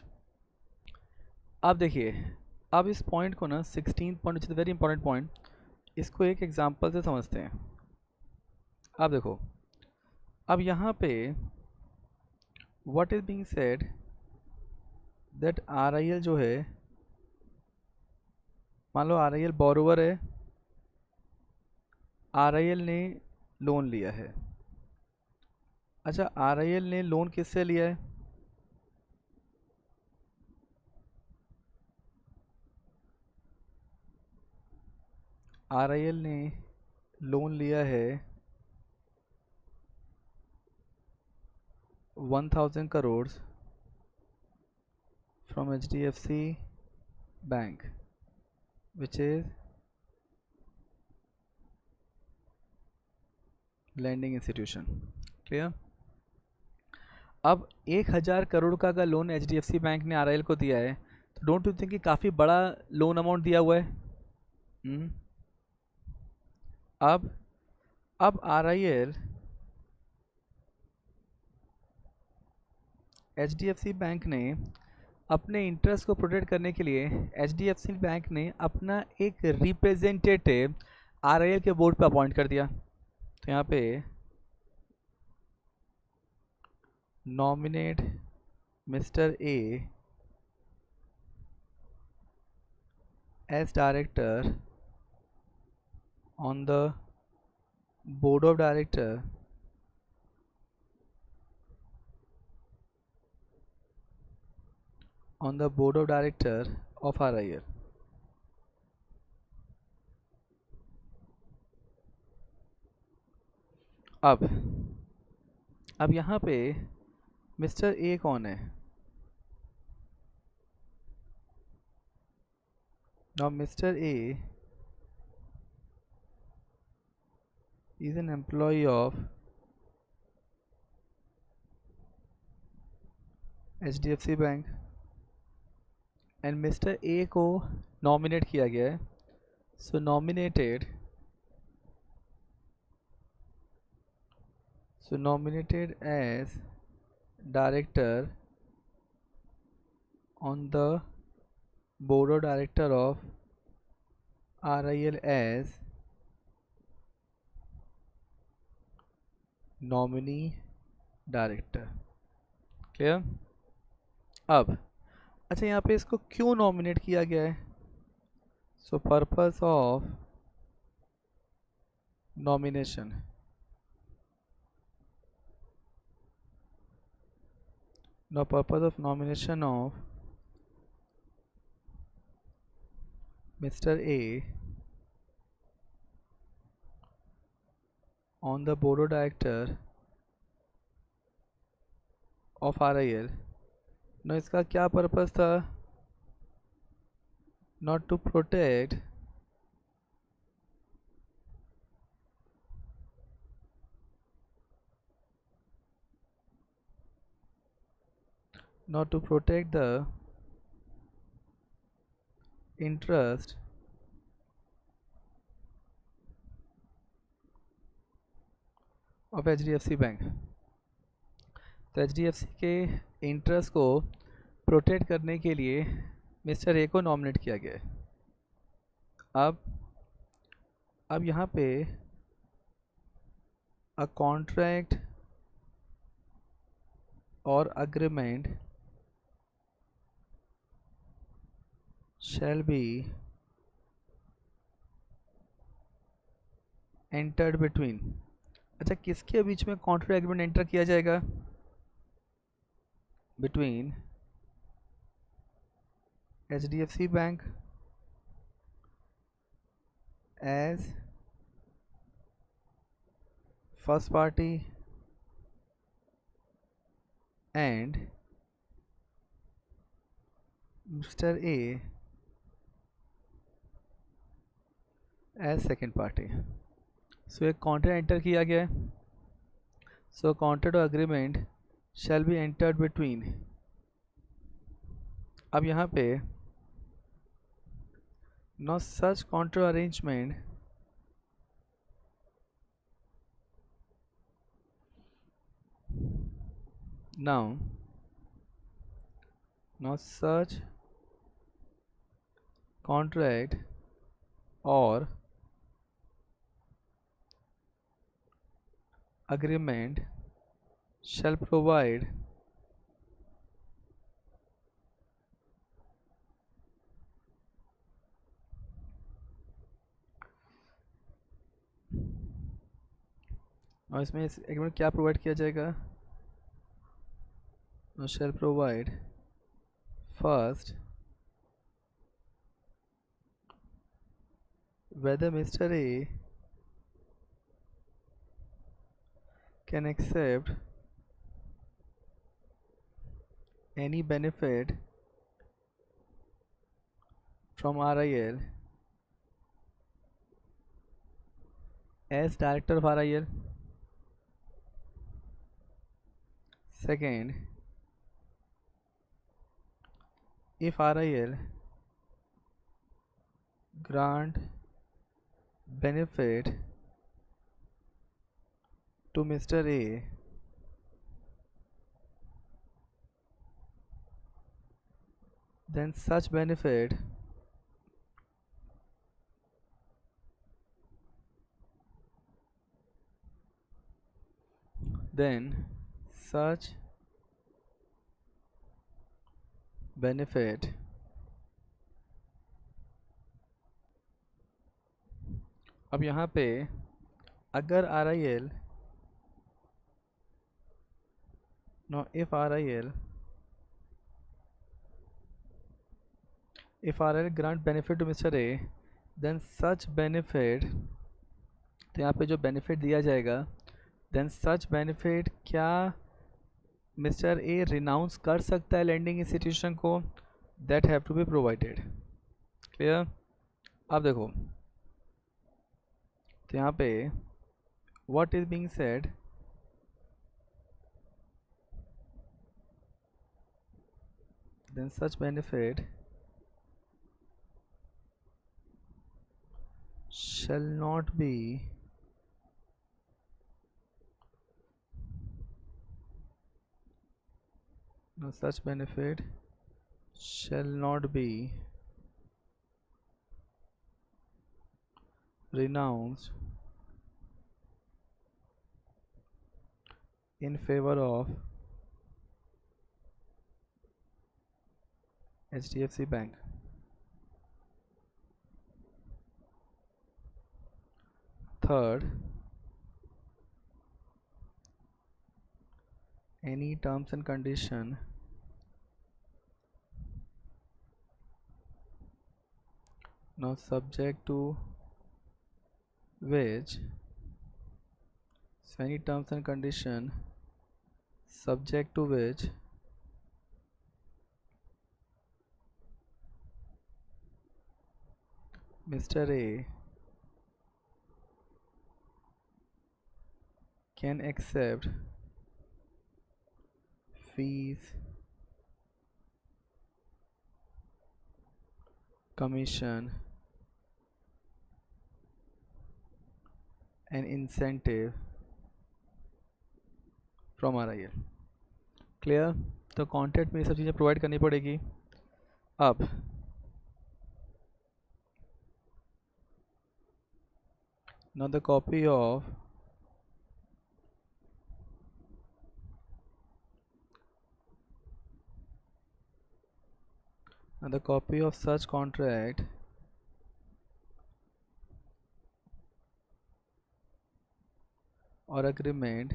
अब देखिए, अब इस point को ना 16 point which is very important point, इसको एक example से समझते हैं। अब देखो, अब यहाँ पे what is being said that RIL जो है, मान लो RIL बोरोवर है, RIL ने लोन लिया है। अच्छा, RIL ने लोन किससे लिया है? RIL ने लोन लिया है 1000 crore from HDFC bank, which is lending institution. Clear? अब 1000 करोड़ का अगर लोन HDFC बैंक ने RIL को दिया है तो डोंट यू थिंक कि काफ़ी बड़ा लोन अमाउंट दिया हुआ है? अब RIL HDFC बैंक ने अपने इंटरेस्ट को प्रोटेक्ट करने के लिए HDFC बैंक ने अपना एक रिप्रेजेंटेटिव RIL के बोर्ड पे अपॉइंट कर दिया। तो यहाँ पे nominate Mr. A as director on the board of director of RIL. अब यहाँ पे मिस्टर ए कौन है? Now mister A is an employee of HDFC bank and mister A को नॉमिनेट किया गया है. So nominated as director on the board of director of RIL as nominee director. Clear? अब अच्छा, यहाँ पे इसको क्यों नॉमिनेट किया गया है? सो purpose of nomination. The purpose of nomination of Mr. A on the board of director of RIL. Now इसका क्या पर्पस था? Not to protect the interest of HDFC bank. तो HDFC के इंटरेस्ट को प्रोटेक्ट करने के लिए मिस्टर ए को नॉमिनेट किया गया है. अब यहाँ पे अ कॉन्ट्रैक्ट और agreement shall be entered between. अच्छा, किसके बीच में कॉन्ट्रैक्ट एग्रीमेंट एंटर किया जाएगा? Between HDFC bank as first party and mister A as second party. So एक कॉन्ट्रैक्ट एंटर किया गया है. सो कॉन्ट्रैक्ट और agreement shall be entered between. अब यहाँ पे no such contract arrangement now no such contract और agreement shall provide और इसमें इस एग्रीमेंट क्या प्रोवाइड किया जाएगा? shall provide first whether Mr. A can accept any benefit from RIL as director of RIL. Second, if RIL grant benefit to Mr. A then such benefit अब यहाँ पे अगर RIL now if RIL grant benefit to Mr. A then such benefit, तो यहाँ पे जो benefit दिया जाएगा देन सच बेनिफिट, क्या मिस्टर ए रिनाउंस कर सकता है लैंडिंग इंस्टीट्यूशन को? That have to be provided. Clear? अब देखो, तो यहाँ पे what is being said, then such benefit shall not be no such benefit shall not be renounced in favor of HDFC Bank. Third, any terms and condition now subject to which, so any terms and condition subject to which Mr. A can accept fees, commission and incentive from RIL. Clear? तो contract में ये सब चीज़ें provide करनी पड़ेगी। अब now the copy of such contract or agreement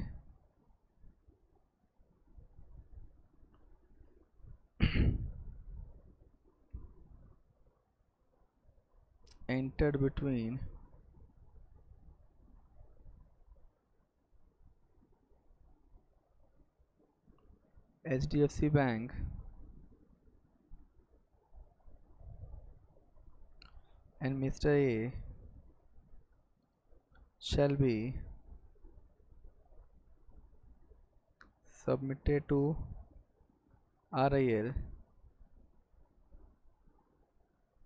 entered between HDFC Bank and Mr. A shall be submitted to RIL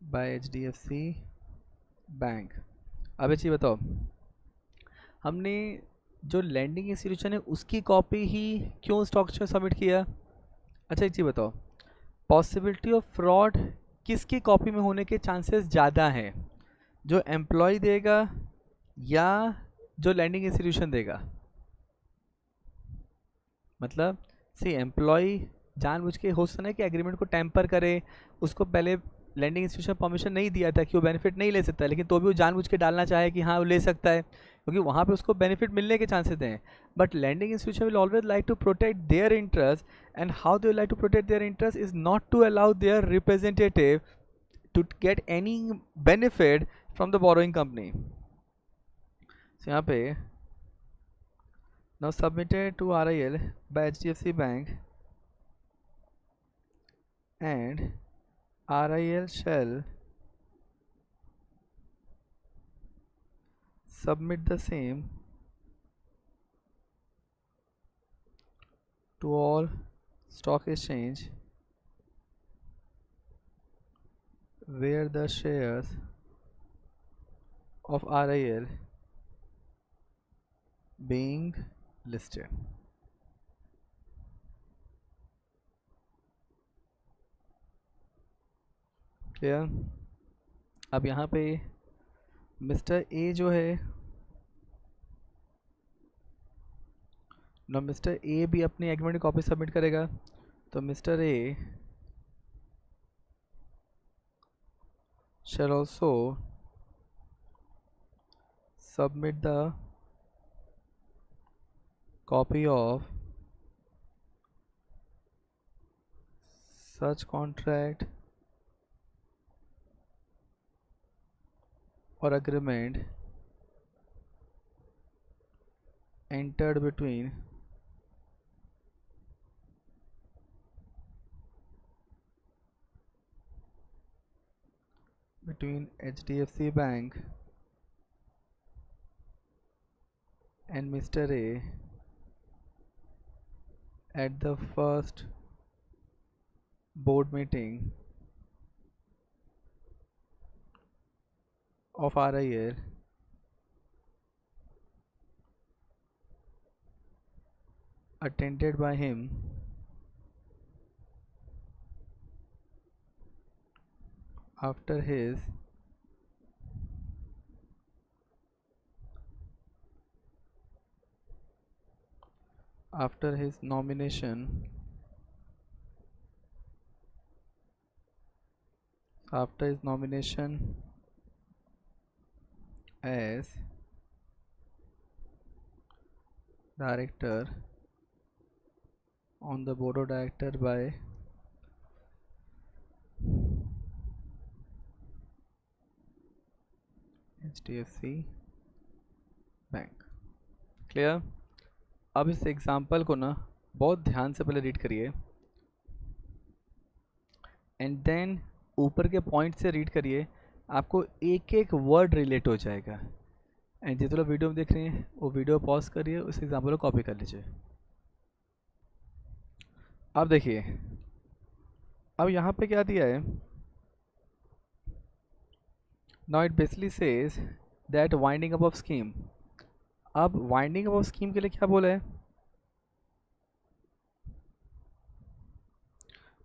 by HDFC Bank। अब एक चीज़ बताओ, हमने जो लैंडिंग इंस्टीट्यूशन है उसकी कॉपी ही क्यों स्टॉक एक्सचेंज में सबमिट किया? अच्छा एक चीज़ बताओ, पॉसिबिलिटी ऑफ फ्रॉड किसकी कॉपी में होने के चांसेस ज़्यादा हैं, जो एम्प्लॉय देगा या जो लैंडिंग इंस्टीट्यूशन देगा? मतलब सी एम्प्लॉय जानबूझ के हो सकता है कि एग्रीमेंट को टेम्पर करे, उसको पहले लैंडिंग इंस्टीट्यूशन परमिशन नहीं दिया था कि वो बेनिफिट नहीं ले सकता है, लेकिन तो भी वो जानबूझ के डालना चाहे कि हाँ वो ले सकता है क्योंकि वहाँ पे उसको बेनिफिट मिलने के चांसेस हैं। But lending institution will always like to protect their interest, and how they like to protect their interest is not to allow their representative to get any benefit from the borrowing company. यहाँ पे now submitted to RIL by HDFC Bank and RIL shall submit the same to all stock exchange where the shares of RIL being listed। Clear? अब यहाँ पे mister A जो है ना, mister A भी अपनी एग्रीमेंट की कॉपी सबमिट करेगा, तो mister A shall also submit the copy of such contract or agreement entered between HDFC Bank and Mr. A at the first board meeting of RIL attended by him after his nomination as director on the board of director by HDFC bank. Clear? अब इस example को ना बहुत ध्यान से पहले read करिए and then ऊपर के पॉइंट से रीड करिए, आपको एक एक वर्ड रिलेट हो जाएगा। एंड जितने लोग वीडियो में देख रहे हैं वो वीडियो पॉज करिए, उस एग्जाम्पल को कॉपी कर लीजिए। अब देखिए, अब यहाँ पे क्या दिया है, now it basically says that winding up of scheme. अब वाइंडिंग अप ऑफ स्कीम के लिए क्या बोला है,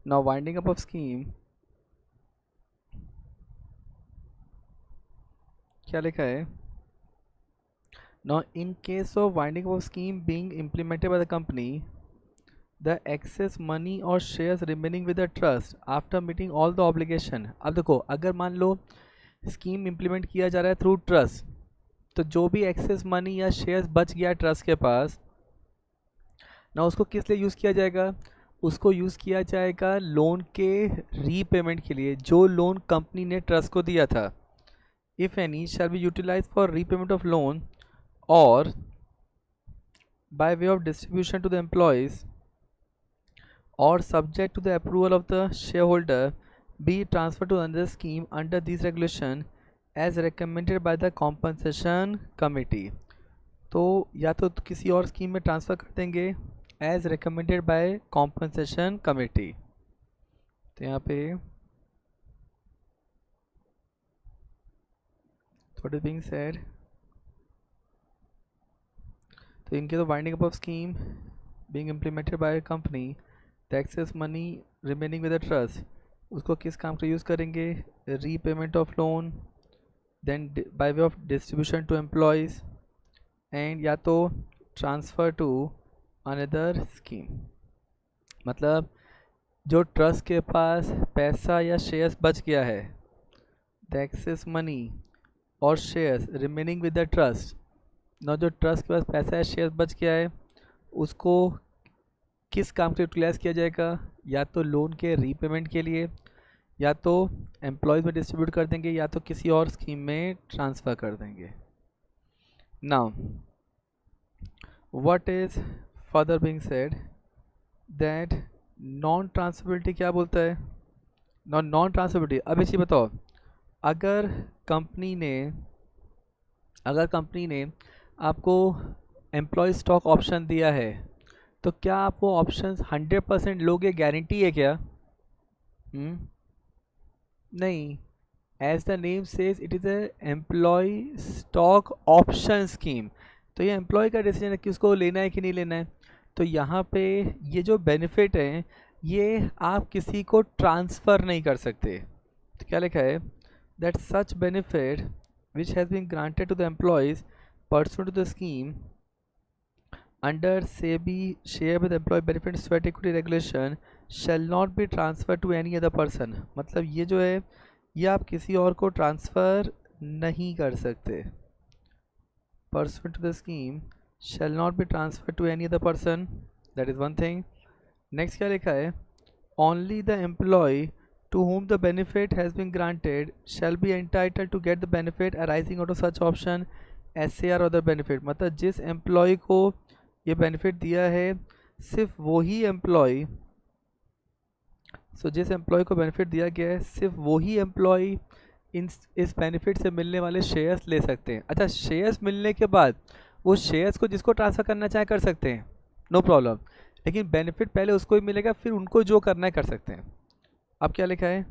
now winding up of scheme क्या लिखा है, now in case of winding of scheme being implemented by the company, the excess money or shares remaining with the trust after meeting all the obligation। अब देखो, अगर मान लो scheme implement किया जा रहा है थ्रू ट्रस्ट, तो जो भी एक्सेस मनी या शेयर्स बच गया ट्रस्ट के पास ना, उसको किस लिए यूज़ किया जाएगा, उसको यूज़ किया जाएगा लोन के रीपेमेंट के लिए, जो लोन कंपनी ने ट्रस्ट को दिया था। If any shall be utilise for repayment of loan और by way of distribution to the employees or subject to the approval of the shareholder be transferred to another scheme under this regulation as recommended by the compensation committee। तो या तो किसी और scheme में transfer कर देंगे as recommended by compensation committee। तो यहाँ पे what is being said, तो इनके तो winding up of scheme being implemented by a company, the excess money remaining with the trust, उसको किस काम के यूज़ करेंगे, repayment of loan, then by way of distribution to employees and या तो ट्रांसफ़र टू अनदर स्कीम। मतलब जो trust के पास पैसा या शेयर्स बच गया है, द एक्सेस मनी और shares remaining with the trust, ना जो ट्रस्ट के पास पैसा या शेयर्स बच गया है उसको किस काम के यूटिलाइज किया जाएगा, या तो लोन के रीपेमेंट के लिए, या तो एम्प्लॉयज़ में डिस्ट्रीब्यूट कर देंगे, या तो किसी और स्कीम में ट्रांसफ़र कर देंगे। Now what is further being said that non transferability क्या बोलता है, नॉन ट्रांसफरेबिलिटी। अब ये बताओ, अगर कंपनी ने आपको एम्प्लॉय स्टॉक ऑप्शन दिया है, तो क्या आप वो ऑप्शंस 100% लोगे, गारंटी है क्या? नहीं। As the name says it is a employee stock option scheme. तो ये एम्प्लॉय का डिसीजन है कि उसको लेना है कि नहीं लेना है। तो यहाँ पे ये जो बेनिफिट है ये आप किसी को ट्रांसफ़र नहीं कर सकते। तो क्या लिखा है, that such benefit which has been granted to the employees pursuant to the scheme under SEBI share with employee benefit sweat equity regulation shall not be transferred to any other person। मतलब ये जो है ये आप किसी और को transfer नहीं कर सकते। Pursuant to the scheme shall not be transferred to any other person, that is one thing। Next क्या लिखा है, only the employee to whom the benefit has been granted shall be entitled to get the benefit arising out of such option SAR other benefit, मतलब जिस employ को ये benefit दिया है सिर्फ वही एम्प्लॉय, जिस एम्प्लॉय को बेनिफिट दिया गया है सिर्फ वही एम्प्लॉय इस बेनिफिट से मिलने वाले शेयर्स ले सकते हैं। अच्छा, शेयर्स मिलने के बाद वो शेयर्स को जिसको ट्रांसफ़र करना चाहे कर सकते हैं, नो प्रॉब्लम, लेकिन बेनिफिट पहले उसको ही मिलेगा, फिर उनको जो करना है कर सकते हैं। अब क्या लिखा है,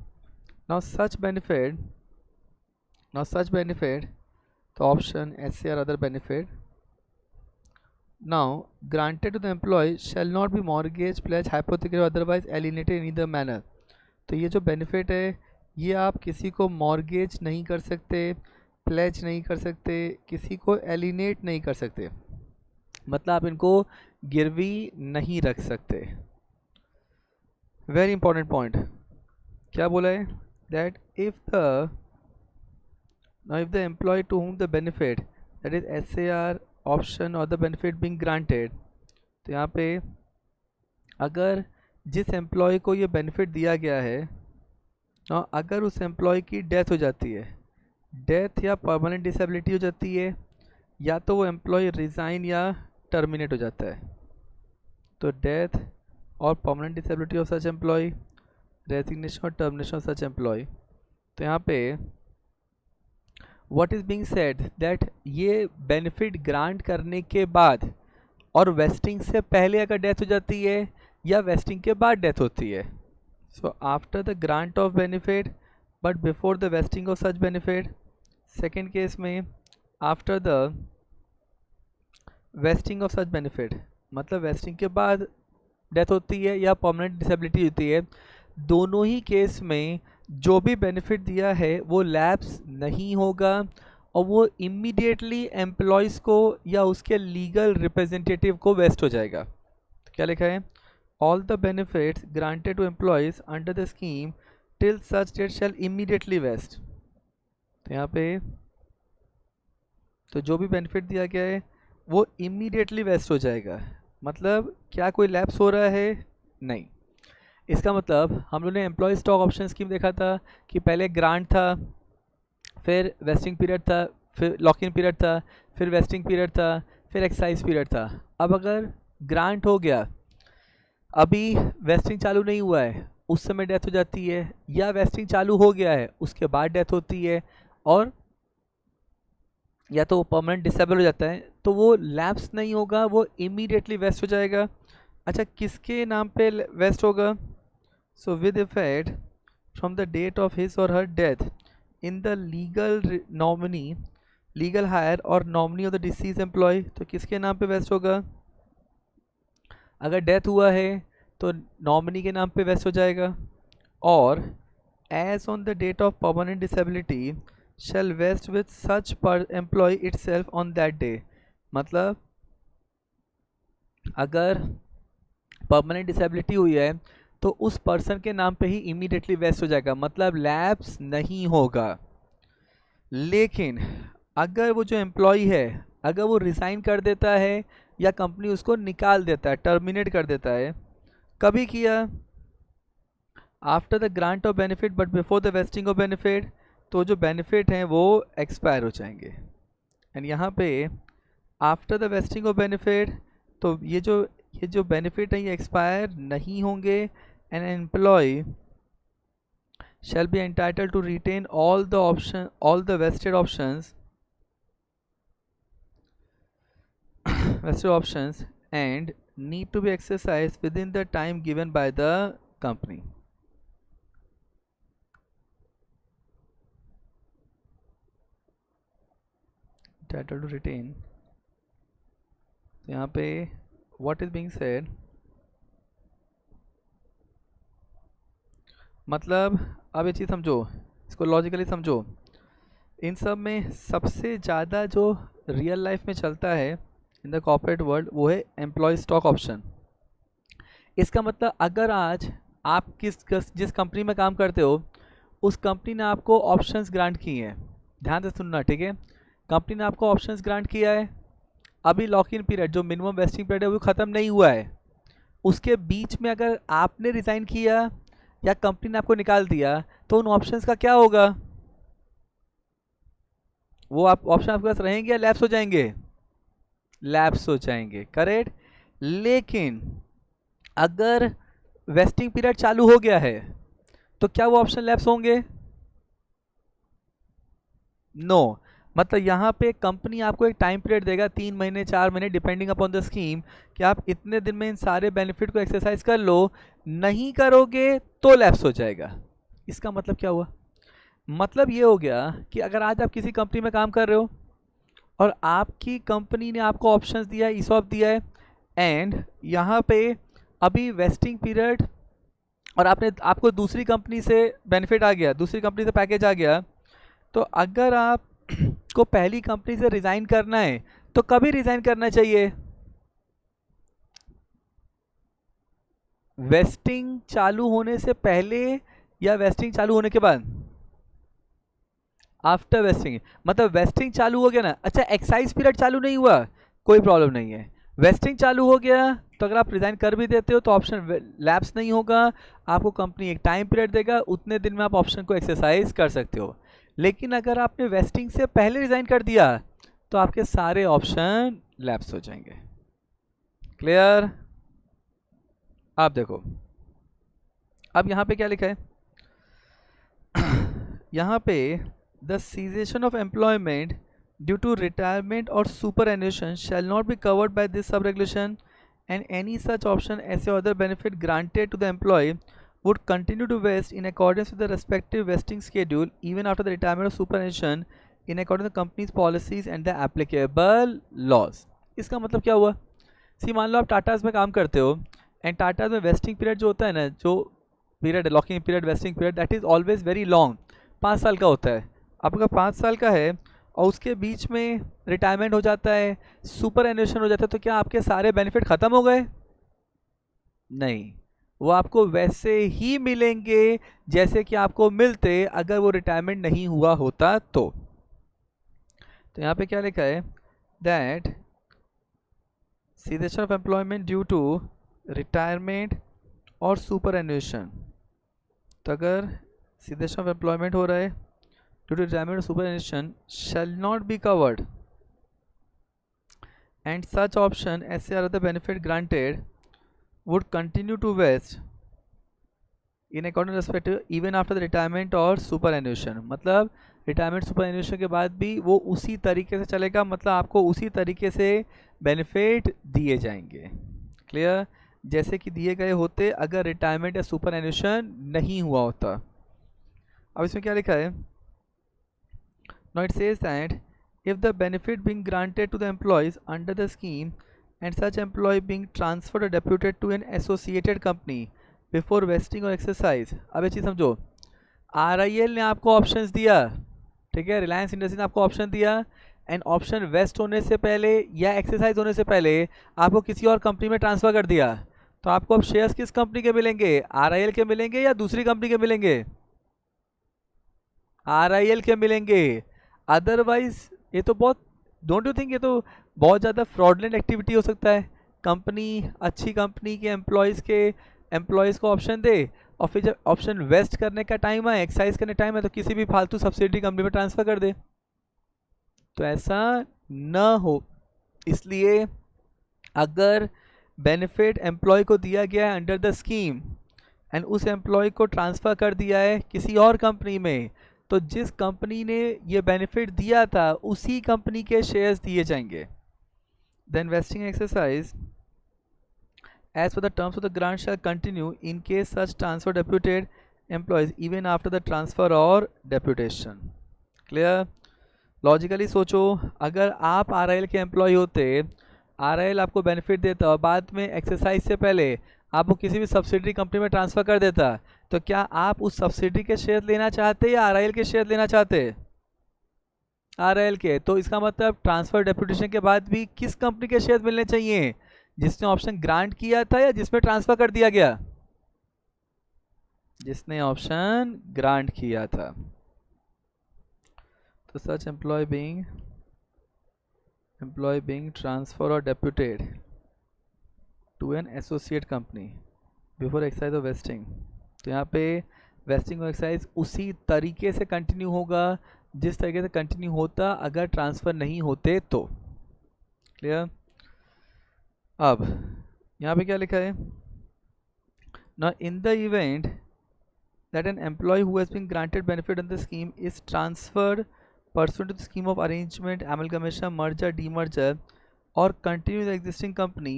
नाउ सच बेनिफिट, तो option SAR other benefit, now granted to the employee shall not be mortgage, pledge, hypothecate otherwise alienated in the manner. तो ये जो बेनिफिट है ये आप किसी को मॉर्गेज नहीं कर सकते, प्लेज नहीं कर सकते, किसी को एलिनेट नहीं कर सकते, मतलब आप इनको गिरवी नहीं रख सकते। वेरी इंपॉर्टेंट पॉइंट, क्या बोला है, that if the employee to whom the benefit that is SAR option और द बेनिफिट बीइंग ग्रांटेड, तो यहाँ पे अगर जिस एम्प्लॉय को ये बेनिफिट दिया गया है और अगर उस एम्प्लॉय की डेथ हो जाती है, डेथ या परमानेंट डिसेबिलिटी हो जाती है, या तो वो एम्प्लॉय रिज़ाइन या टर्मिनेट हो जाता है, तो डेथ और permanent disability of such employee, resignation और टर्मिनेशन ऑफ सच एम्प्लॉय। तो यहाँ पे what is being said that ये बेनिफिट ग्रांट करने के बाद और वेस्टिंग से पहले अगर डेथ हो जाती है या वेस्टिंग के बाद डेथ होती है, so after the grant of benefit but before the vesting of such benefit. Second case में after the vesting of such benefit, मतलब वेस्टिंग के बाद डेथ होती है या परमानेंट डिसेबिलिटी होती है, दोनों ही केस में जो भी बेनिफिट दिया है वो लैप्स नहीं होगा और वो इमीडिएटली एम्प्लॉयज़ को या उसके लीगल रिप्रेजेंटेटिव को वेस्ट हो जाएगा। तो क्या लिखा है, all the benefits granted to employees under the scheme till such date shall immediately vest. तो यहाँ पे तो जो भी बेनिफिट दिया गया है वो इमीडिएटली वेस्ट हो जाएगा, मतलब क्या कोई लैप्स हो रहा है, नहीं। इसका मतलब हम लोगों ने एम्प्लॉय स्टॉक ऑप्शन स्कीम देखा था कि पहले ग्रांट था, फिर वेस्टिंग पीरियड था, फिर लॉक इन पीरियड था, फिर वेस्टिंग पीरियड था, फिर एक्सरसाइज पीरियड था। अब अगर ग्रांट हो गया, अभी वेस्टिंग चालू नहीं हुआ है, उस समय डेथ हो जाती है, या वेस्टिंग चालू हो गया है उसके बाद डेथ होती है, और या तो वो परमानेंट डिसेबल हो जाता है, तो वो लैप्स नहीं होगा, वो इमीडिएटली वेस्ट हो जाएगा। अच्छा, किसके नाम पे वेस्ट होगा, so with effect from the date of his और her death in the legal nominee, legal heir और nominee of the deceased employee. तो किसके नाम पे वेस्ट होगा, अगर डेथ हुआ है तो नॉमिनी के नाम पे वेस्ट हो जाएगा, और as on the date of permanent disability shall vest with such per employee itself on that day, मतलब अगर परमानेंट डिसेबिलिटी हुई है तो उस पर्सन के नाम पे ही इमीडिएटली वेस्ट हो जाएगा, मतलब लैप्स नहीं होगा। लेकिन अगर वो जो एम्प्लॉय है अगर वो रिज़ाइन कर देता है या कंपनी उसको निकाल देता है, टर्मिनेट कर देता है, कभी किया, after the grant of benefit but before the vesting of benefit, तो जो बेनिफिट हैं वो एक्सपायर हो जाएंगे। एंड यहाँ पे after the vesting of benefit, तो ये जो बेनिफिट है ये एक्सपायर नहीं होंगे, an employee shall be entitled to retain all the vested options and need to be exercise within the time given by the company. Title to retain, यहाँ पे what is being said, मतलब अब ये चीज़ समझो, इसको logically समझो, इन सब में सबसे ज़्यादा जो रियल लाइफ में चलता है इन द कॉर्पोरेट वर्ल्ड वो है एम्प्लॉय स्टॉक ऑप्शन। इसका मतलब अगर आज आप जिस कंपनी में काम करते हो उस कंपनी ने आपको ऑप्शंस ग्रांट किए हैं, ध्यान से सुनना, ठीक है, कंपनी ने आपको ऑप्शंस ग्रांट किया है, अभी लॉक इन पीरियड जो मिनिमम वेस्टिंग पीरियड है वो ख़त्म नहीं हुआ है, उसके बीच में अगर आपने रिज़ाइन किया या कंपनी ने आपको निकाल दिया तो उन ऑप्शंस का क्या होगा, वो आप ऑप्शन आपके पास रहेंगे या लैप्स हो जाएंगे? लैप्स हो जाएंगे, करेक्ट। लेकिन अगर वेस्टिंग पीरियड चालू हो गया है तो क्या वो ऑप्शन लैप्स होंगे? नो। मतलब यहाँ पे कंपनी आपको एक टाइम पीरियड देगा, 3 महीने 4 महीने डिपेंडिंग अपॉन द स्कीम, कि आप इतने दिन में इन सारे बेनिफिट को एक्सरसाइज कर लो, नहीं करोगे तो लैप्स हो जाएगा। इसका मतलब क्या हुआ? मतलब ये हो गया कि अगर आज आप किसी कंपनी में काम कर रहे हो और आपकी कंपनी ने आपको ऑप्शंस दिया है, ईसॉप दिया है, एंड यहाँ पे अभी वेस्टिंग पीरियड, और आपको दूसरी कंपनी से बेनिफिट आ गया, दूसरी कंपनी से पैकेज आ गया, तो अगर आप को पहली कंपनी से रिजाइन करना है तो कभी रिजाइन करना चाहिए? वेस्टिंग चालू होने से पहले या वेस्टिंग चालू होने के बाद? After wasting. मतलब वेस्टिंग चालू हो गया ना, अच्छा एक्साइज पीरियड चालू नहीं हुआ, कोई प्रॉब्लम नहीं है। वेस्टिंग चालू हो गया तो अगर आप रिजाइन कर भी देते हो तो ऑप्शन लैप्स नहीं होगा, आपको कंपनी एक टाइम पीरियड देगा, उतने दिन में आप ऑप्शन को एक्सरसाइज कर सकते हो। लेकिन अगर आपने वेस्टिंग से पहले रिजाइन कर दिया तो आपके सारे ऑप्शन लैप्स हो जाएंगे। क्लियर? आप देखो अब यहाँ पे क्या लिखा है, यहाँ पे the cessation of employment due to retirement और superannuation shall not be covered by this sub regulation and any such option as or other benefit granted to the employee would continue to vest in accordance with the respective vesting schedule even after the retirement of superannuation in accordance with the company's policies and the applicable laws। इसका मतलब क्या हुआ? सी मान लो आप Tatas में काम करते हो एंड टाटाज में वेस्टिंग पीरियड जो होता है ना, जो period locking period vesting period, that is always very long, 5 साल का होता है। आपका 5 साल का है और उसके बीच में रिटायरमेंट हो जाता है, सुपर एन्युएशन हो जाता है, तो क्या आपके सारे बेनिफिट ख़त्म हो गए? नहीं, वो आपको वैसे ही मिलेंगे जैसे कि आपको मिलते अगर वो रिटायरमेंट नहीं हुआ होता तो यहाँ पे क्या लिखा है, that cessation of employment due to retirement और सुपर एन्युएशन, तो अगर सीजेशन ऑफ एम्प्लॉयमेंट हो रहा है due to retirement or superannuation shall not be covered and such option as or other benefit granted would continue to vest in accordance respective even after the retirement or superannuation। मतलब retirement superannuation के बाद भी वो उसी तरीके से चलेगा, मतलब आपको उसी तरीके से बेनिफिट दिए जाएंगे। क्लियर? जैसे कि दिए गए होते अगर रिटायरमेंट या सुपरएन्युएशन नहीं हुआ होता। अब इसमें क्या लिखा है, now it says that if the benefit being granted to the employees under the scheme and such employee being transferred or deputed to an associated company before vesting or exercise, अब ये चीज़ समझो, RIL ने आपको options दिया, ठीक है, Reliance industries ने आपको ऑप्शन दिया, एंड ऑप्शन वेस्ट होने से पहले या एक्सरसाइज होने से पहले आपको किसी और कंपनी में ट्रांसफ़र कर दिया, तो आपको अब शेयर्स किस कंपनी के मिलेंगे? RIL के मिलेंगे या दूसरी कंपनी के मिलेंगे? RIL के मिलेंगे। अदरवाइज ये तो बहुत, डोंट यू थिंक ये तो बहुत ज़्यादा फ्रॉडलेंट एक्टिविटी हो सकता है? कंपनी अच्छी कंपनी के एम्प्लॉयज़ को ऑप्शन दे और फिर जब ऑप्शन वेस्ट करने का टाइम है, एक्सरसाइज करने टाइम है, तो किसी भी फालतू सब्सिडी कंपनी में ट्रांसफ़र कर दे। तो ऐसा न हो, इसलिए अगर बेनिफिट एम्प्लॉय को दिया गया है अंडर द स्कीम एंड उस एम्प्लॉय को ट्रांसफ़र कर दिया है किसी और कंपनी में, तो जिस कंपनी ने ये बेनिफिट दिया था उसी कंपनी के शेयर्स दिए जाएंगे। Then vesting exercise as per the terms of the grant shall continue in case such transfer deputed employees even after the transfer और डेप्यूटेशन। क्लियर? लॉजिकली सोचो, अगर आप RIL के एम्प्लॉय होते, RIL आपको बेनिफिट देता और बाद में एक्सरसाइज से पहले आपको किसी भी सब्सिडरी कंपनी में ट्रांसफ़र कर देता, तो क्या आप उस सब्सिडी के शेयर लेना चाहते या RIL के शेयर लेना चाहते? RIL के। तो इसका मतलब ट्रांसफ़र डेप्यूटेशन के बाद भी किस कंपनी के शेयर मिलने चाहिए? जिसने ऑप्शन ग्रांट किया था या जिसमें ट्रांसफ़र कर दिया गया? जिसने ऑप्शन ग्रांट किया था। तो सच employ being transferred or deputed to an associate company before exercise of vesting, तो यहाँ पे वेस्टिंग और एक्सरसाइज उसी तरीके से कंटिन्यू होगा जिस तरीके से कंटिन्यू होता अगर ट्रांसफ़र नहीं होते तो। क्लियर? अब यहाँ पे क्या लिखा है ना, in the event that an employee who has been granted benefit under the scheme is transferred pursuant to the scheme of arrangement, amalgamation, merger, demerger, or continue the existing company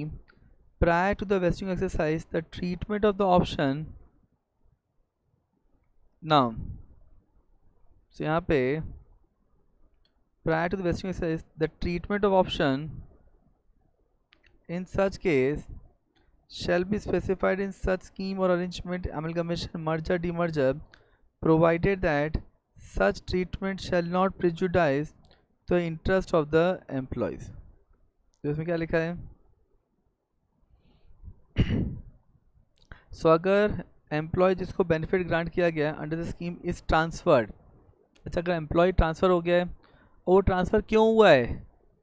prior to the vesting exercise, the treatment of the option now. So यहाँ पे prior to the vesting exercise, the treatment of option in such case shall be specified in such scheme or arrangement, amalgamation, merger, demerger, provided that such treatment shall not prejudice the interest of the employees. तो इसमें क्या लिखा है? सो अगर employ जिसको benefit grant किया गया under the scheme is transferred, अच्छा अगर एम्प्लॉय ट्रांसफ़र हो गया है, वो ट्रांसफ़र क्यों हुआ है?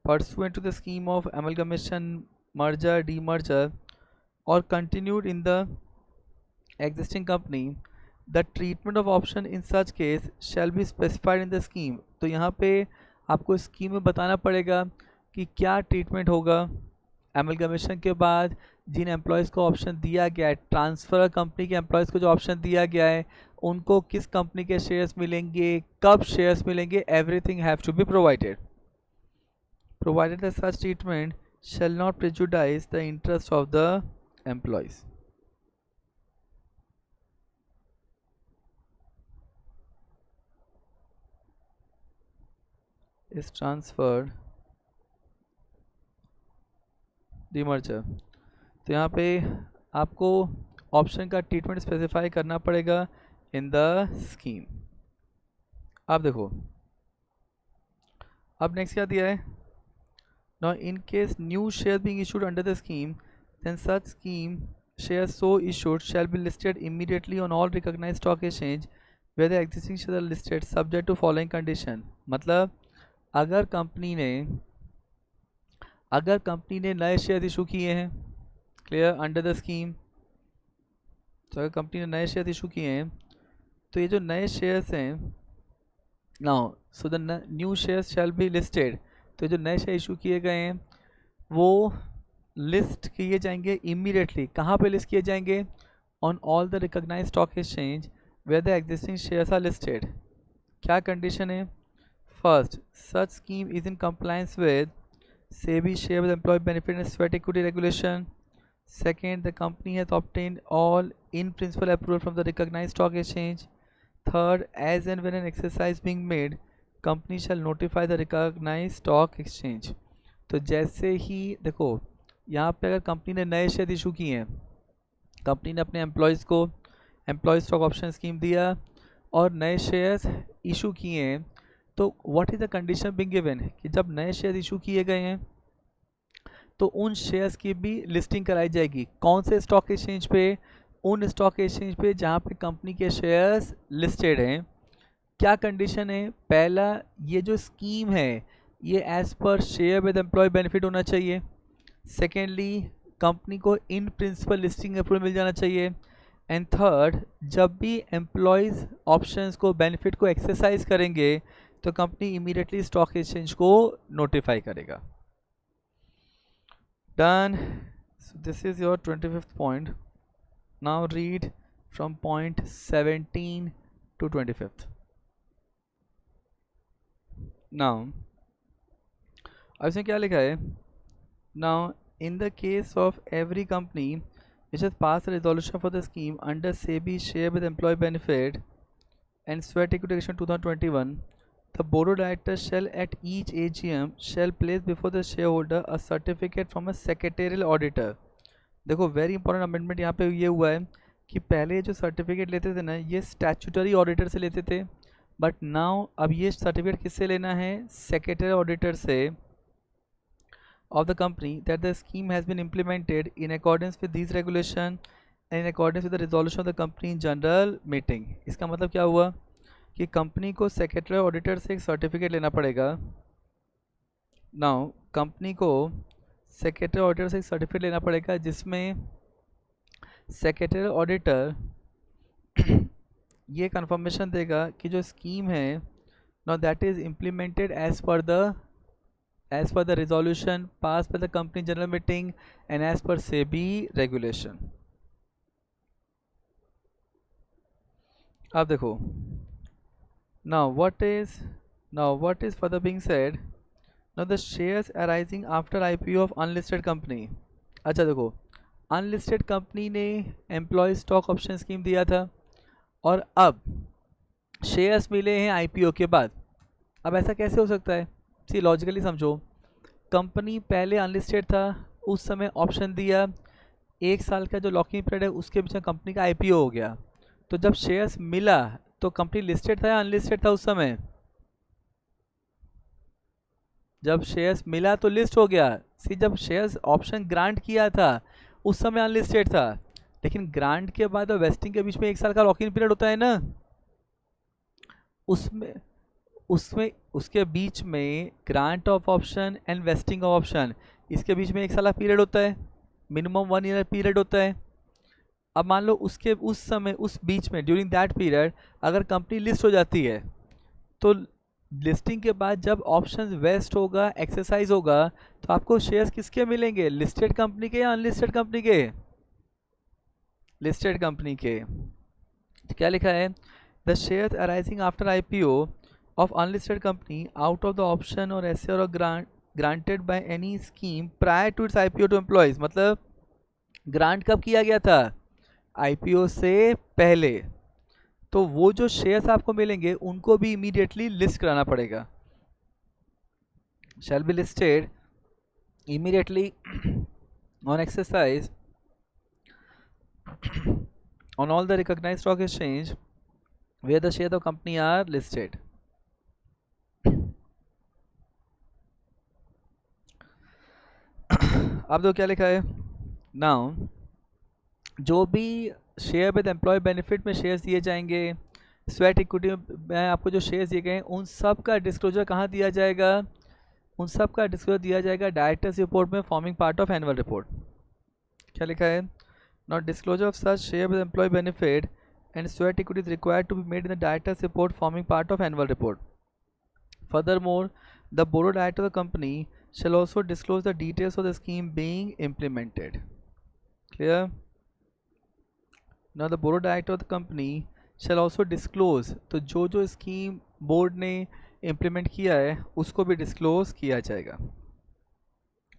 Pursuant to the scheme of amalgamation, merger, demerger और continued in the existing company, the treatment of option in such case shall be specified in the scheme. तो यहाँ पे आपको स्कीम में बताना पड़ेगा कि क्या ट्रीटमेंट होगा एमलगमेशन के बाद जिन एम्प्लॉयज़ को ऑप्शन दिया गया है, ट्रांसफ़र कंपनी के एम्प्लॉयज़ को जो ऑप्शन दिया गया है उनको किस कंपनी के शेयर्स मिलेंगे, कब शेयर्स मिलेंगे, everything have to be provided that such treatment shall not prejudice the interest of the employees. Is transferred demerger. तो यहाँ पे आपको ऑप्शन का ट्रीटमेंट स्पेसिफाई करना पड़ेगा इन द स्कीम। अब देखो, अब नेक्स्ट क्या दिया है? Now in case new share being issued under the scheme, then such scheme share so issued shall be listed immediately on all recognised stock exchange where the existing share are listed subject to following condition. मतलब अगर company ने नए share issue किए हैं, clear, under the scheme, तो अगर company ने नए शेयर इशू किए हैं तो ये जो नए शेयर्स हैं now, so the new shares shell be listed, तो जो नए शेयर इशू किए गए हैं वो लिस्ट किए जाएंगे इमीडिएटली। कहाँ पे लिस्ट किए जाएंगे? On all the recognised stock exchange where the existing shares are listed. क्या कंडीशन है? First, such scheme is in compliance with SEBI share with employee benefit and sweat equity regulation. Second, the company has obtained all in principle approval from the recognized stock exchange. Third, as and when an exercise being made, company shall notify the recognized stock exchange. तो जैसे ही देखो यहाँ पे अगर company ने नए share issue किए हैं, कंपनी ने अपने एम्प्लॉयज़ को एम्प्लॉय स्टॉक ऑप्शन स्कीम दिया और नए शेयर्स इशू किए हैं, तो what is the condition being given कि जब नए शेयर इशू किए गए हैं तो उन शेयर्स की भी लिस्टिंग कराई जाएगी। कौन से स्टॉक एक्सचेंज पे? उन स्टॉक एक्सचेंज पे जहाँ पे कंपनी के शेयर्स लिस्टेड हैं। क्या कंडीशन है? पहला, ये जो स्कीम है ये as per share with employee benefit होना चाहिए। सेकेंडली, कंपनी को इन प्रिंसिपल लिस्टिंग अप्रूवल मिल जाना चाहिए। एंड थर्ड, जब भी एम्प्लॉयज़ ऑप्शंस को, बेनिफिट को एक्सरसाइज करेंगे तो कंपनी इमीडिएटली स्टॉक एक्सचेंज को नोटिफाई करेगा। Done. So this is your 25th point. Now read from point 17 to 25th। Now अब इसमें क्या लिखा है? Now in the case of every company which has passed a resolution for the scheme under SEBI share with employee benefit and sweat equity regulation 2021, the board of directors shall at each AGM shall place before the shareholder a certificate from a secretarial auditor। देखो very important amendment यहाँ पे ये हुआ है कि पहले जो certificate लेते थे ना ये स्टैट्यूटरी ऑडिटर से लेते थे, बट नाउ अब ये सर्टिफिकेट किससे लेना है? सेक्रेटरी ऑडिटर से of the company that the scheme has been implemented in accordance with these regulation and in accordance with the resolution of the company in general meeting। इसका मतलब क्या हुआ कि कंपनी को सेक्रेटरी ऑडिटर से एक certificate लेना पड़ेगा। नाउ कंपनी को सेक्रेटरी ऑडिटर से एक सर्टिफिकेट लेना पड़ेगा जिसमें सेक्रेटरी ऑडिटर ये कंफर्मेशन देगा कि जो स्कीम है Now that is implemented as per the resolution passed by the company general meeting and as per SEBI regulation. अब देखो, now what is further being said. Now the shares arising after IPO of unlisted company. अच्छा देखो, unlisted company ने employ stock option scheme दिया था और अब shares मिले हैं आईपीओ के बाद. अब ऐसा कैसे हो सकता है? सी लॉजिकली समझो, कंपनी पहले अनलिस्टेड था, उस समय ऑप्शन दिया, 1 साल का जो लॉकिंग पीरियड है उसके बीच में कंपनी का आईपीओ हो गया. तो जब शेयर्स मिला तो कंपनी लिस्टेड था या अनलिस्टेड था उस समय? जब शेयर्स मिला तो लिस्ट हो गया. सी जब शेयर्स ऑप्शन ग्रांट किया था उस समय अनलिस्टेड था, लेकिन ग्रांट के बाद और वेस्टिंग के बीच में 1 साल का लॉकिंग पीरियड होता है ना, उसमें उसमें उसके बीच में grant of option and wasting of option, इसके बीच में 1 साल का पीरियड होता है, मिनिमम 1 ईयर पीरियड होता है. अब मान लो उस समय उस बीच में ड्यूरिंग दैट पीरियड अगर कंपनी लिस्ट हो जाती है तो लिस्टिंग के बाद जब ऑप्शंस वेस्ट होगा, एक्सरसाइज होगा, तो आपको शेयर्स किसके मिलेंगे? लिस्टेड कंपनी के या अनलिस्टेड कंपनी के? लिस्टेड कंपनी के. तो क्या लिखा है? The shares arising after IPO of unlisted company out of the option और एस और granted by any scheme prior to its IPO to employees. मतलब ग्रांट कब किया गया था? आईपीओ से पहले. तो वो जो शेयर्स आपको मिलेंगे उनको भी इमीडिएटली लिस्ट कराना पड़ेगा. शैल be listed immediately on exercise on all the recognized stock exchange where the shares of company are listed. अब तो क्या लिखा है? नाउ जो भी शेयर विद एम्प्लॉय बेनिफिट में शेयर्स दिए जाएंगे, स्वेट इक्विटी में आपको जो शेयर्स दिए गए हैं उन सब का डिस्क्लोजर कहाँ दिया जाएगा? उन सब का डिस्क्लोजर दिया जाएगा डायरेक्टर्स रिपोर्ट में, forming part of annual report. क्या लिखा है? Now disclosure of such share with employee benefit and sweat equity is required to be made in the director's report forming part of annual report. Furthermore, the board of directors of the company shall also disclose the details of the scheme being implemented. Clear? Now the board of directors of the company shall also disclose, तो जो scheme board ने implement किया है उसको भी disclose किया जाएगा.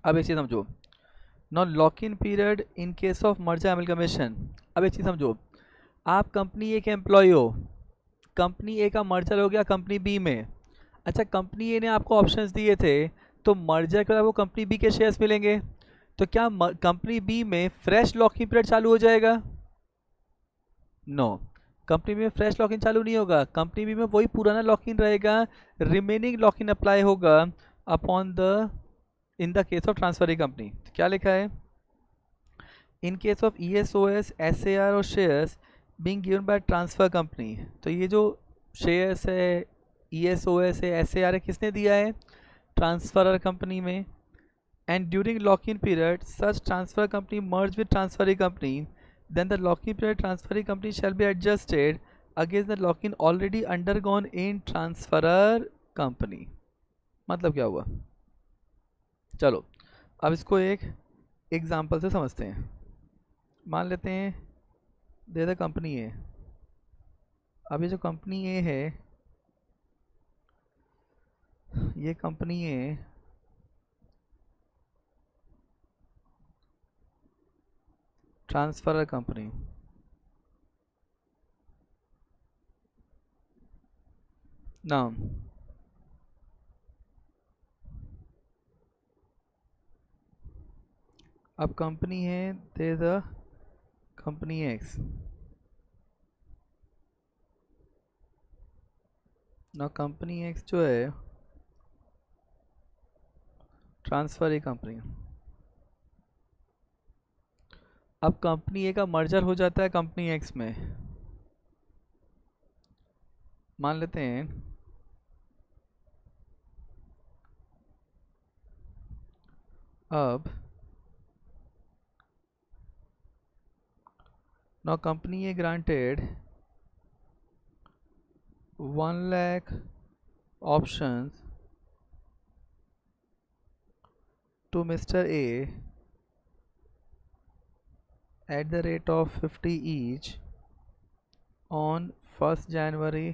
अब एक चीज़ समझो, नॉ lock in period in case of merger amalgamation. अब एक चीज़ समझो, आप कंपनी ए के एम्प्लॉय हो, कंपनी ए का मर्जर हो गया कंपनी बी में. अच्छा, कंपनी ए ने आपको ऑप्शंस दिए थे तो मर्जर के बाद वो कंपनी बी के शेयर्स मिलेंगे, तो क्या कंपनी बी में फ्रेश लॉकिंग पीरियड चालू हो जाएगा? नो, कंपनी बी में फ्रेश लॉकिंग चालू नहीं होगा. कंपनी बी में वही पुराना लॉकिंग रहेगा, रिमेनिंग लॉकिंग अप्लाई होगा upon the in the case of transferring company. क्या लिखा है? In case of ESOS, SAR और shares being given by transfer company. तो ये जो शेयर्स है, ESOS है, SAR है, किसने दिया है? ट्रांसफरर कंपनी में. And during lock in period such transfer company merge with transferring company, then the lock in period transferring company shall be adjusted against the lock in already undergone in transferor company. मतलब क्या हुआ? चलो अब इसको एक एग्जाम्पल से समझते हैं. मान लेते हैं दे द कंपनी ए. अब ये जो कंपनी ए है, ये कंपनी ए ट्रांसफरर कंपनी. नाम अब कंपनी है दे द कंपनी एक्स. ना कंपनी एक्स जो है ट्रांसफर ए कंपनी. अब कंपनी ए का मर्जर हो जाता है कंपनी एक्स में. मान लेते हैं अब now company A granted 1 lakh options to Mr. A at the rate of 50 each on 1st January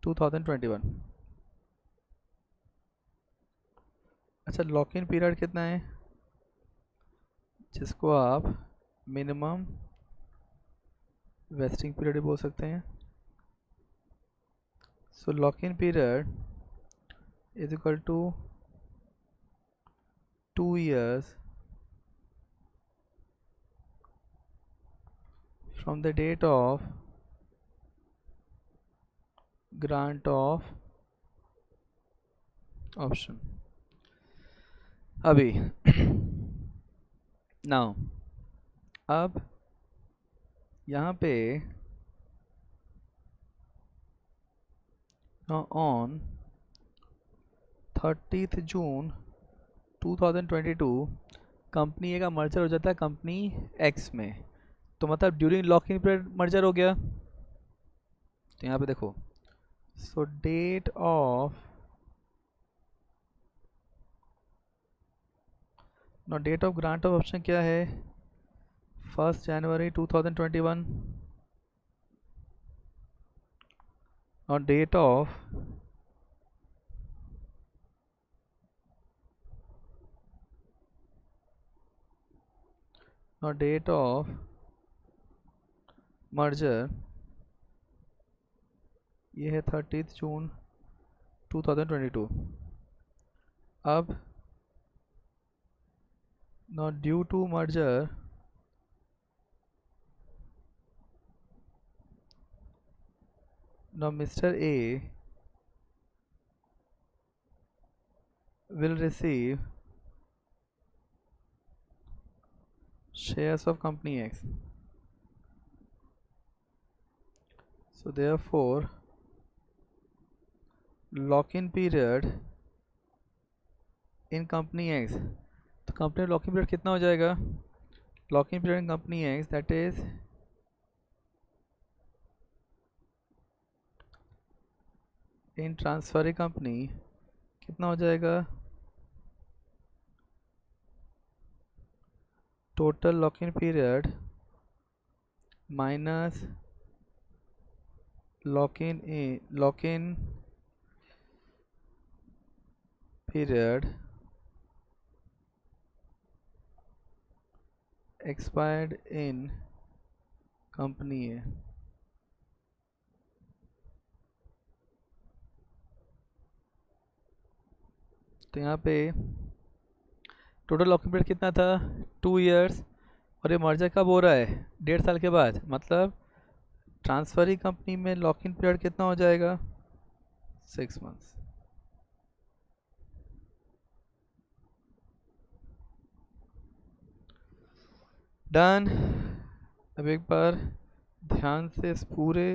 2021. अच्छा, लॉक इन पीरियड कितना है, जिसको आप मिनिमम वेस्टिंग पीरियड भी बोल सकते हैं. So lock in period is equal to 2 years from the date of grant of option. अभी नाउ अब यहाँ पे ऑन 30th June 2022 कंपनी ए का मर्जर हो जाता है कंपनी एक्स में. तो मतलब ड्यूरिंग लॉक इन पीरियड मर्जर हो गया. तो यहाँ पे देखो, so date of grant of option क्या है, 1st January 2021. और डेट ऑफ मर्जर ये है 30th June 2022. अब now due to merger now Mr. A will receive shares of company X. So therefore lock-in period in company X, तो company lock इन period कितना हो जाएगा, lock in period in company X that is in transfer company कितना हो जाएगा, total lock in period minus lock in period expired in company A. तो यहाँ पे टोटल लॉक इन पीरियड कितना था, 2 years. और ये मर्जर कब हो रहा है, 1.5 साल के बाद. मतलब ट्रांसफरी कंपनी में लॉक इन पीरियड कितना हो जाएगा, 6 months. डन. अब एक बार ध्यान से इस पूरे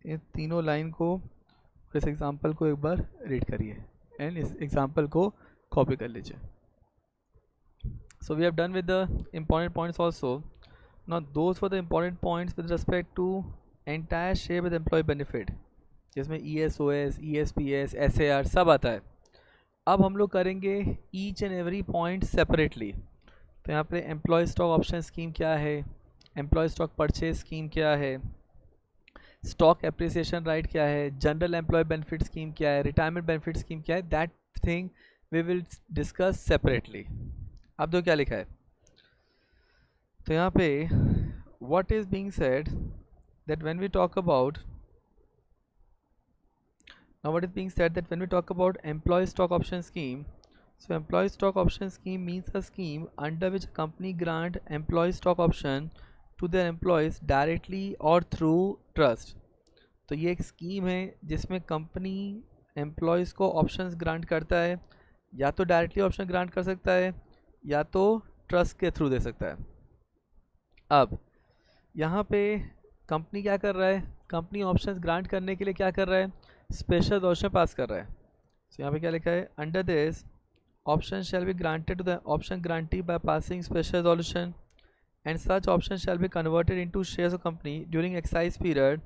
तीनों लाइन को और इस एग्जाम्पल को एक बार रीड करिए एंड इस एग्जाम्पल को कॉपी कर लीजिए. So we have done with the important points also. Now those for the important points with respect to entire share with employee benefit, जिसमें ESOS, ESPS, SAR सब आता है. अब हम लोग करेंगे each and every point separately. तो यहाँ पे एम्प्लॉय स्टॉक ऑप्शन स्कीम क्या है, एम्प्लॉय स्टॉक परचेज स्कीम क्या है, स्टॉक एप्रिसिएशन राइट क्या है, जनरल एम्प्लॉय बेनिफिट स्कीम क्या है, रिटायरमेंट बेनिफिट स्कीम क्या है, that thing we will discuss separately. अब दो क्या लिखा है, तो यहाँ पे what is being said that when we talk about now what is being said that when we talk about employee stock option scheme, so employee stock option scheme means a scheme under which a company grant employee stock option to their employees directly or through trust. तो ये एक scheme है जिसमें company employees को options grant करता है, या तो डायरेक्टली ऑप्शन ग्रांट कर सकता है या तो ट्रस्ट के थ्रू दे सकता है. अब यहाँ पे कंपनी क्या कर रहा है, कंपनी ऑप्शंस ग्रांट करने के लिए क्या कर रहा है, स्पेशल रेजोल्यूशन पास कर रहा है. तो यहाँ पे क्या लिखा है, under this option shall be granted to the option grantee by passing special resolution and such option shall be converted into shares of company during exercise period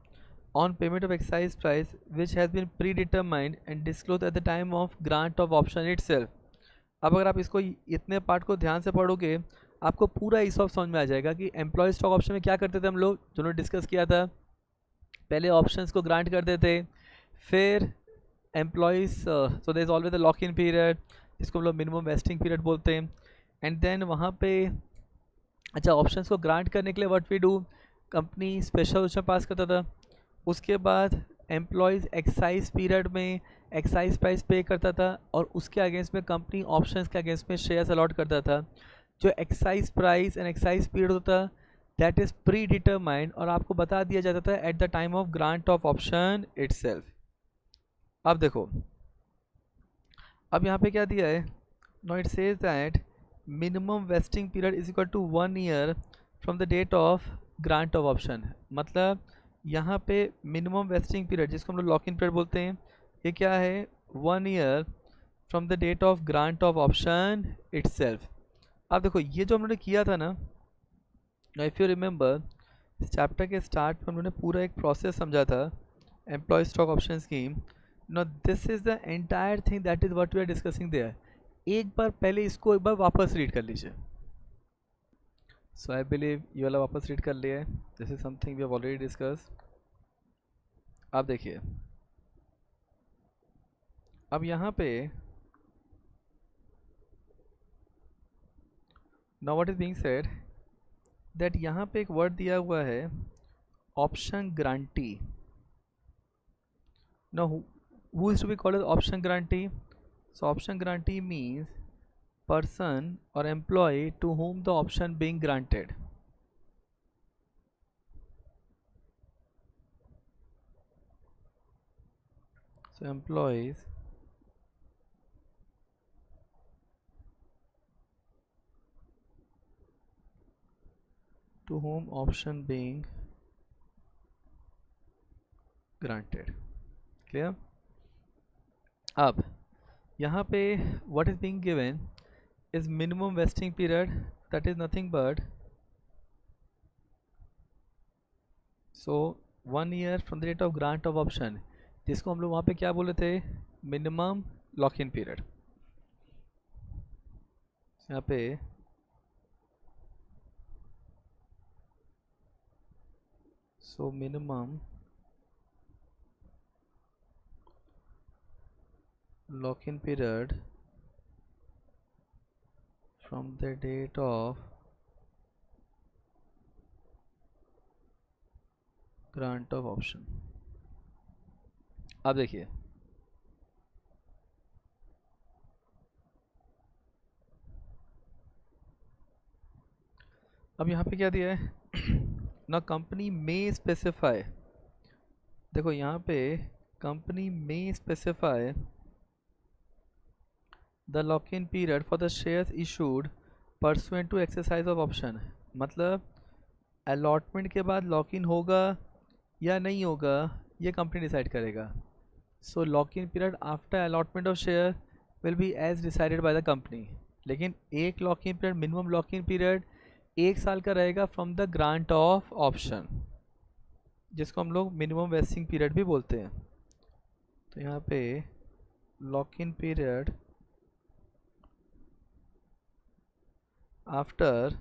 on payment of excise price which has been predetermined and disclosed at the time of grant of option itself. अब अगर आप इसको इतने part को ध्यान से पढ़ोगे आपको पूरा ESOP समझ में आ जाएगा कि एम्प्लॉय स्टॉक ऑप्शन में क्या करते थे हम लोग, जो डिस्कस किया था। पहले ऑप्शंस को ग्रांट कर देते, फिर employees so there is always the lock in period जिसको हम लोग मिनिमम वेस्टिंग पीरियड बोलते हैं। एंड देन वहाँ पे अच्छा ऑप्शंस को ग्रांट करने के लिए what we do, company special resolution pass करता था। उसके बाद एम्प्लॉयज़ एक्साइज पीरियड में एक्साइज प्राइस पे करता था और उसके अगेंस्ट में कंपनी ऑप्शंस के अगेंस्ट में शेयर्स अलॉट करता था। जो exercise price and exercise period होता दैट इज़ प्री डिटरमाइंड और आपको बता दिया जाता था at the time of grant of option itself. अब देखो अब यहाँ पे क्या दिया है, no it says that minimum vesting period is equal to 1 year from the date of grant of option. मतलब यहाँ पे मिनिमम वेस्टिंग पीरियड जिसको हम लोग लॉक इन पीरियड बोलते हैं ये क्या है, 1 year from the date of grant of option itself. अब देखो ये जो हम लोगों ने किया था ना, इफ़ यू रिमेंबर इस चैप्टर के स्टार्ट में उन्होंने पूरा एक प्रोसेस समझा था employee stock option scheme. No this is the entire thing that is what we are discussing there. एक बार पहले इसको एक बार वापस रीड कर लीजिए। सो आई बिलीव ये वाला वापस रीड कर लिए, this is something we have already discuss. अब देखिए अब यहाँ पे now what is being said that यहाँ पे एक वर्ड दिया हुआ है option grantee. Now who is to be called as option grantee? So option grantee means person or employee to whom the option being granted. So employees to whom option being granted. Clear? अब यहाँ पे what is being given is minimum vesting period, that is nothing but so 1 year from the date of grant of option, जिसको हम लोग वहाँ पे क्या बोले थे, मिनिमम लॉक इन पीरियड। यहाँ पे so minimum lock in period from the date of grant of option। अब देखिए अब यहाँ पे क्या दिया है ना, कंपनी में स्पेसिफाई, देखो यहाँ पे कंपनी में specify the lock in period for the shares issued pursuant to exercise of option. मतलब अलॉटमेंट के बाद लॉक इन होगा या नहीं होगा ये कंपनी डिसाइड करेगा। So lock in period after allotment of share will be as decided by the company. लेकिन एक लॉक इन पीरियड मिनिमम लॉक इन पीरियड 1 साल का रहेगा from the grant of option, जिसको हम लोग मिनिमम वेस्टिंग पीरियड भी बोलते हैं। तो यहाँ पे lock in period after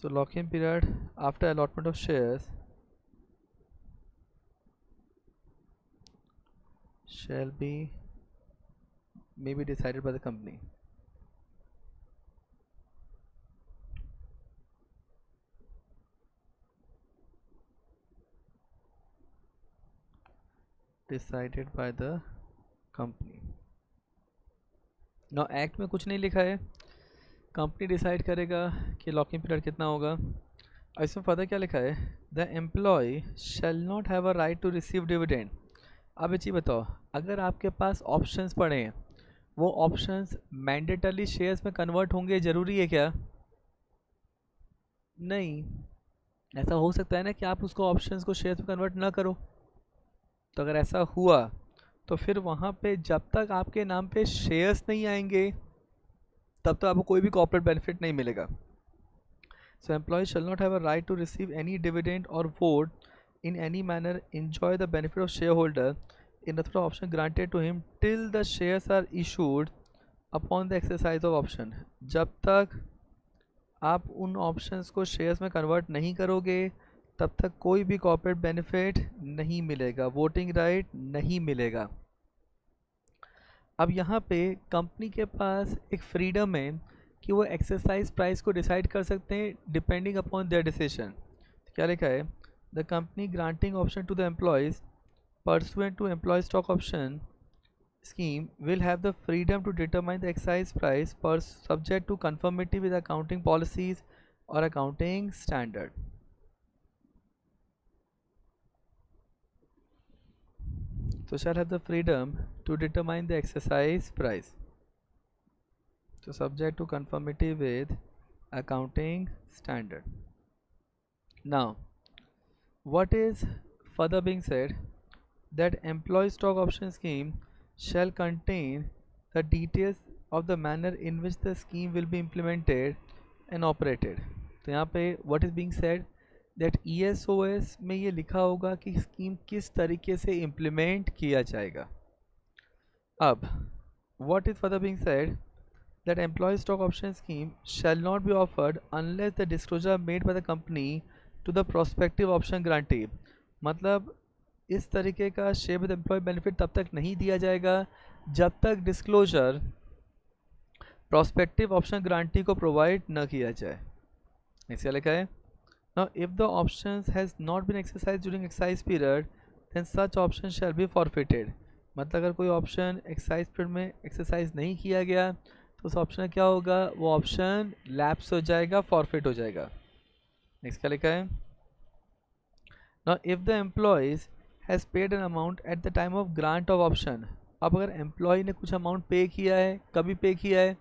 so lock-in period after allotment of shares shall be may be decided by the company। decided by the company। now act में कुछ नहीं लिखा है, कंपनी डिसाइड करेगा कि लॉकिंग पीरियड कितना होगा। और इसमें फर्दर क्या लिखा है, the employee shall not have a right to receive dividend. अब ये चीज़ बताओ, अगर आपके पास ऑप्शंस पड़े हैं वो ऑप्शंस मैंडेटरली शेयर्स में कन्वर्ट होंगे, ज़रूरी है क्या? नहीं, ऐसा हो सकता है ना कि आप उसको ऑप्शंस को शेयर्स में कन्वर्ट ना करो। तो अगर ऐसा हुआ तो फिर वहाँ पे जब तक आपके नाम पे शेयर्स नहीं आएंगे तब तो आपको कोई भी कॉर्पोरेट बेनिफिट नहीं मिलेगा. So employees shall not have a right to receive any dividend or vote in any manner enjoy the benefit of shareholder in respect of option granted to him till the shares are issued upon the exercise of option. जब तक आप उन options को shares में convert नहीं करोगे तब तक कोई भी कॉर्पोरेट बेनिफिट नहीं मिलेगा, वोटिंग राइट नहीं मिलेगा. अब यहाँ पे कंपनी के पास एक फ्रीडम है कि वो एक्सरसाइज प्राइस को डिसाइड कर सकते हैं डिपेंडिंग अपॉन देयर डिसीजन. क्या लिखा है? The company granting option to the employees pursuant to employee stock option scheme will have the freedom to determine the exercise price subject to conformity with accounting policies or accounting standard. So shall have the freedom to determine the exercise price. So subject to conformity with accounting standard. Now, what is further being said? That employee stock option scheme shall contain the details of the manner in which the scheme will be implemented and operated. तो यहाँ पे what is being said that ESOS में ये लिखा होगा कि scheme किस तरीके से इम्प्लीमेंट किया जाएगा. अब what is further being said that employee stock option scheme shall not be offered unless the disclosure made by the company to the prospective option grantee. मतलब इस तरीके का शेयर विद एम्प्लॉय बेनिफिट तब तक नहीं दिया जाएगा जब तक डिस्क्लोजर प्रोस्पेक्टिव ऑप्शन ग्रांटी को प्रोवाइड न किया जाए. इसका लिखा है now if the options has not been exercise during exercise period then such option shall be forfeited. मतलब अगर कोई ऑप्शन एक्सरसाइज पीरियड में एक्सरसाइज नहीं किया गया तो उस ऑप्शन क्या होगा, वो ऑप्शन लैप्स हो जाएगा, फॉरफिट हो जाएगा. नेक्स्ट क्या लिखा है? Now if the employees has paid an amount at the time of grant of option. अब अगर एम्प्लॉय ने कुछ अमाउंट पे किया है, कभी पे किया है?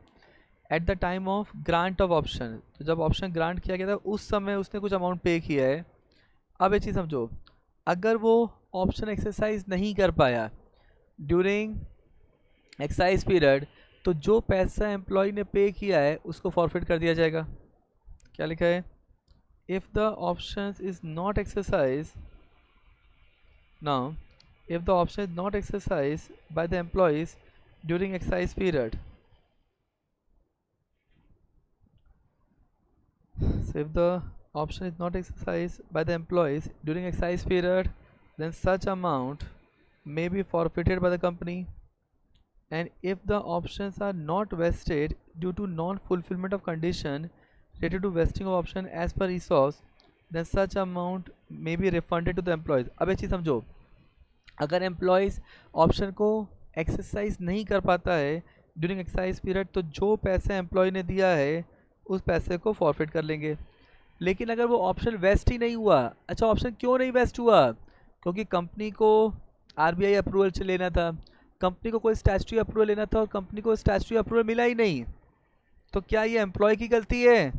Eight the time of grant of option. तो जब ऑप्शन ग्रांट किया गया था उस समय उसने कुछ अमाउंट पे किया है. अब ये चीज़ समझो, अगर वो ऑप्शन एक्सरसाइज नहीं कर पाया ड्यूरिंग एक्सरसाइज पीरियड तो जो पैसा एम्प्लॉय ने पे किया है उसको फॉरफिट कर दिया जाएगा. क्या लिखा है? If the option is not exercise. Now, if the option is not exercised by the employees during exercise period, so if the option is not exercised by the employees during exercise period, then such amount may be forfeited by the company. And if the options are not vested due to non-fulfillment of condition related to vesting of option as per ESOS, then such amount may be refunded to the employees. अब एक चीज़ समझो, अगर employees option को exercise नहीं कर पाता है during exercise period तो जो पैसा एम्प्लॉय ने दिया है उस पैसे को फॉरफिट कर लेंगे. लेकिन अगर वो ऑप्शन वेस्ट ही नहीं हुआ, अच्छा ऑप्शन क्यों नहीं वेस्ट हुआ? क्योंकि कंपनी को RBI अप्रूवल लेना था, कंपनी को कोई स्टैट्यूटरी अप्रूवल लेना था और कंपनी को स्टैट्यूटरी अप्रूवल मिला ही नहीं. तो क्या ये एम्प्लॉय की गलती है?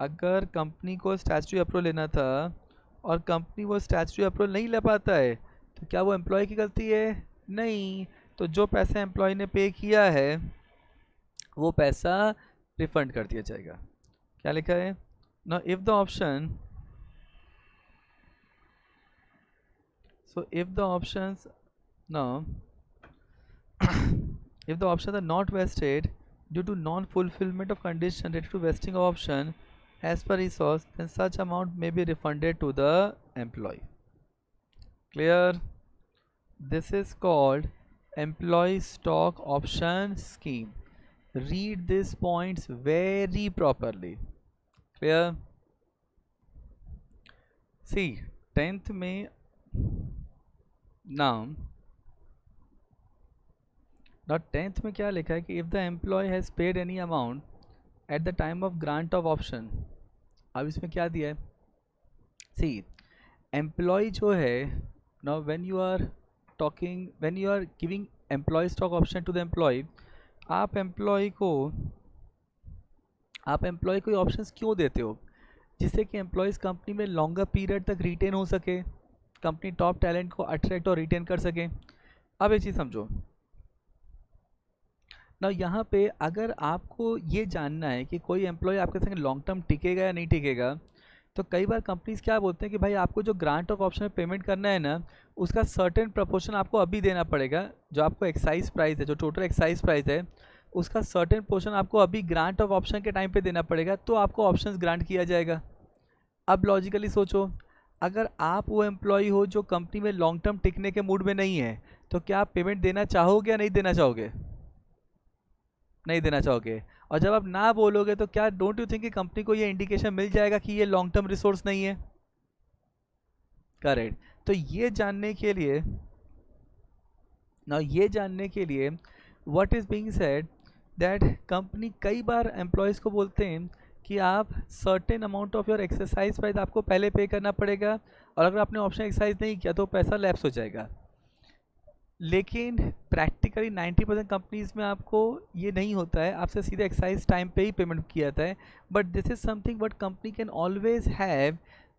अगर कंपनी को स्टैट्यूटरी अप्रूवल लेना था और कंपनी वो स्टैट्यूटरी अप्रूवल नहीं ले पाता है तो क्या वो एम्प्लॉय की गलती है? नहीं. तो जो पैसा एम्प्लॉय ने पे किया है वो पैसा रिफंड कर दिया जाएगा. क्या लिखा है? Now if the option, so if the options now if the options are not vested due to non-fulfillment of condition related to vesting of option as per ESOS, then such amount may be refunded to the employee. Clear? This is called employee stock option scheme. Read these points very properly. Clear? See, 10th में now 10th में क्या लिखा है कि if the employee has paid any amount at the time of grant of option. अब इसमें क्या दिया है? See, employee जो है, now when you are giving employee stock option to the employee, आप employee को ऑप्शंस क्यों देते हो? जिससे कि एम्प्लॉयज़ कंपनी में लॉन्गर पीरियड तक रिटेन हो सके, कंपनी टॉप टैलेंट को अट्रैक्ट और रिटेन कर सके. अब एक चीज़ समझो, ना यहाँ पे अगर आपको ये जानना है कि कोई एम्प्लॉय आपके संग लॉन्ग टर्म टिकेगा या नहीं टिकेगा, तो कई बार कंपनीज क्या बोलते हैं कि भाई आपको जो ग्रांट ऑफ ऑप्शन में पेमेंट करना है ना, उसका सर्टेन प्रपोर्शन आपको अभी देना पड़ेगा। जो आपको एक्साइज प्राइस है, जो टोटल एक्साइज प्राइस है, उसका सर्टेन पोर्शन आपको अभी ग्रांट ऑफ ऑप्शन के टाइम पे देना पड़ेगा, तो आपको ऑप्शंस ग्रांट किया जाएगा। अब लॉजिकली सोचो, अगर आप वो एम्प्लॉय हो जो कंपनी में लॉन्ग टर्म टिकने के मूड में नहीं है, तो क्या आप पेमेंट देना चाहोगे या नहीं देना चाहोगे? नहीं देना चाहोगे। और जब आप ना बोलोगे तो क्या डोंट यू थिंक कि कंपनी को ये इंडिकेशन मिल जाएगा कि ये लॉन्ग टर्म रिसोर्स नहीं है? करेक्ट। तो ये जानने के लिए what is being said that company कई बार एम्प्लॉयज़ को बोलते हैं कि आप certain amount of your exercise price आपको पहले पे करना पड़ेगा, और अगर आपने ऑप्शन एक्सरसाइज नहीं किया तो पैसा लैप्स हो जाएगा। लेकिन प्रैक्टिकली 90% कंपनीज में आपको ये नहीं होता है, आपसे सीधे एक्साइज टाइम पे ही पेमेंट किया जाता है। But this is something what company can always have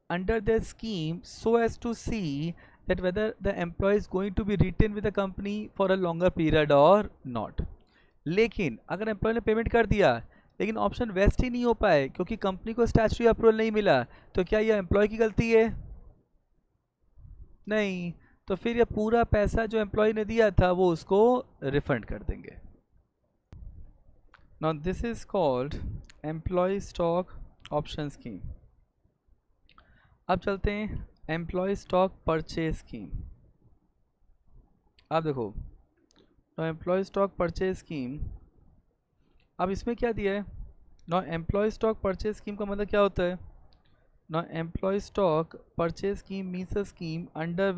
under the scheme so as to see that whether the employee is going to be retained with the company for a longer period or not। लेकिन अगर employ ने payment कर दिया लेकिन option waste ही नहीं हो पाए क्योंकि कंपनी को स्टैट्यूटरी अप्रूवल नहीं मिला, तो क्या ये एम्प्लॉय की गलती है? नहीं। तो फिर ये पूरा पैसा जो एम्प्लॉय ने दिया था वो उसको रिफंड कर देंगे। Now this is called employee stock option scheme. अब चलते हैं एम्प्लॉय स्टॉक परचेज स्कीम। अब देखो, तो एम्प्लॉय स्टॉक परचेज स्कीम, अब इसमें क्या दिया है? Now employee stock purchase scheme का मतलब क्या होता है? Now employee stock purchase scheme means a scheme under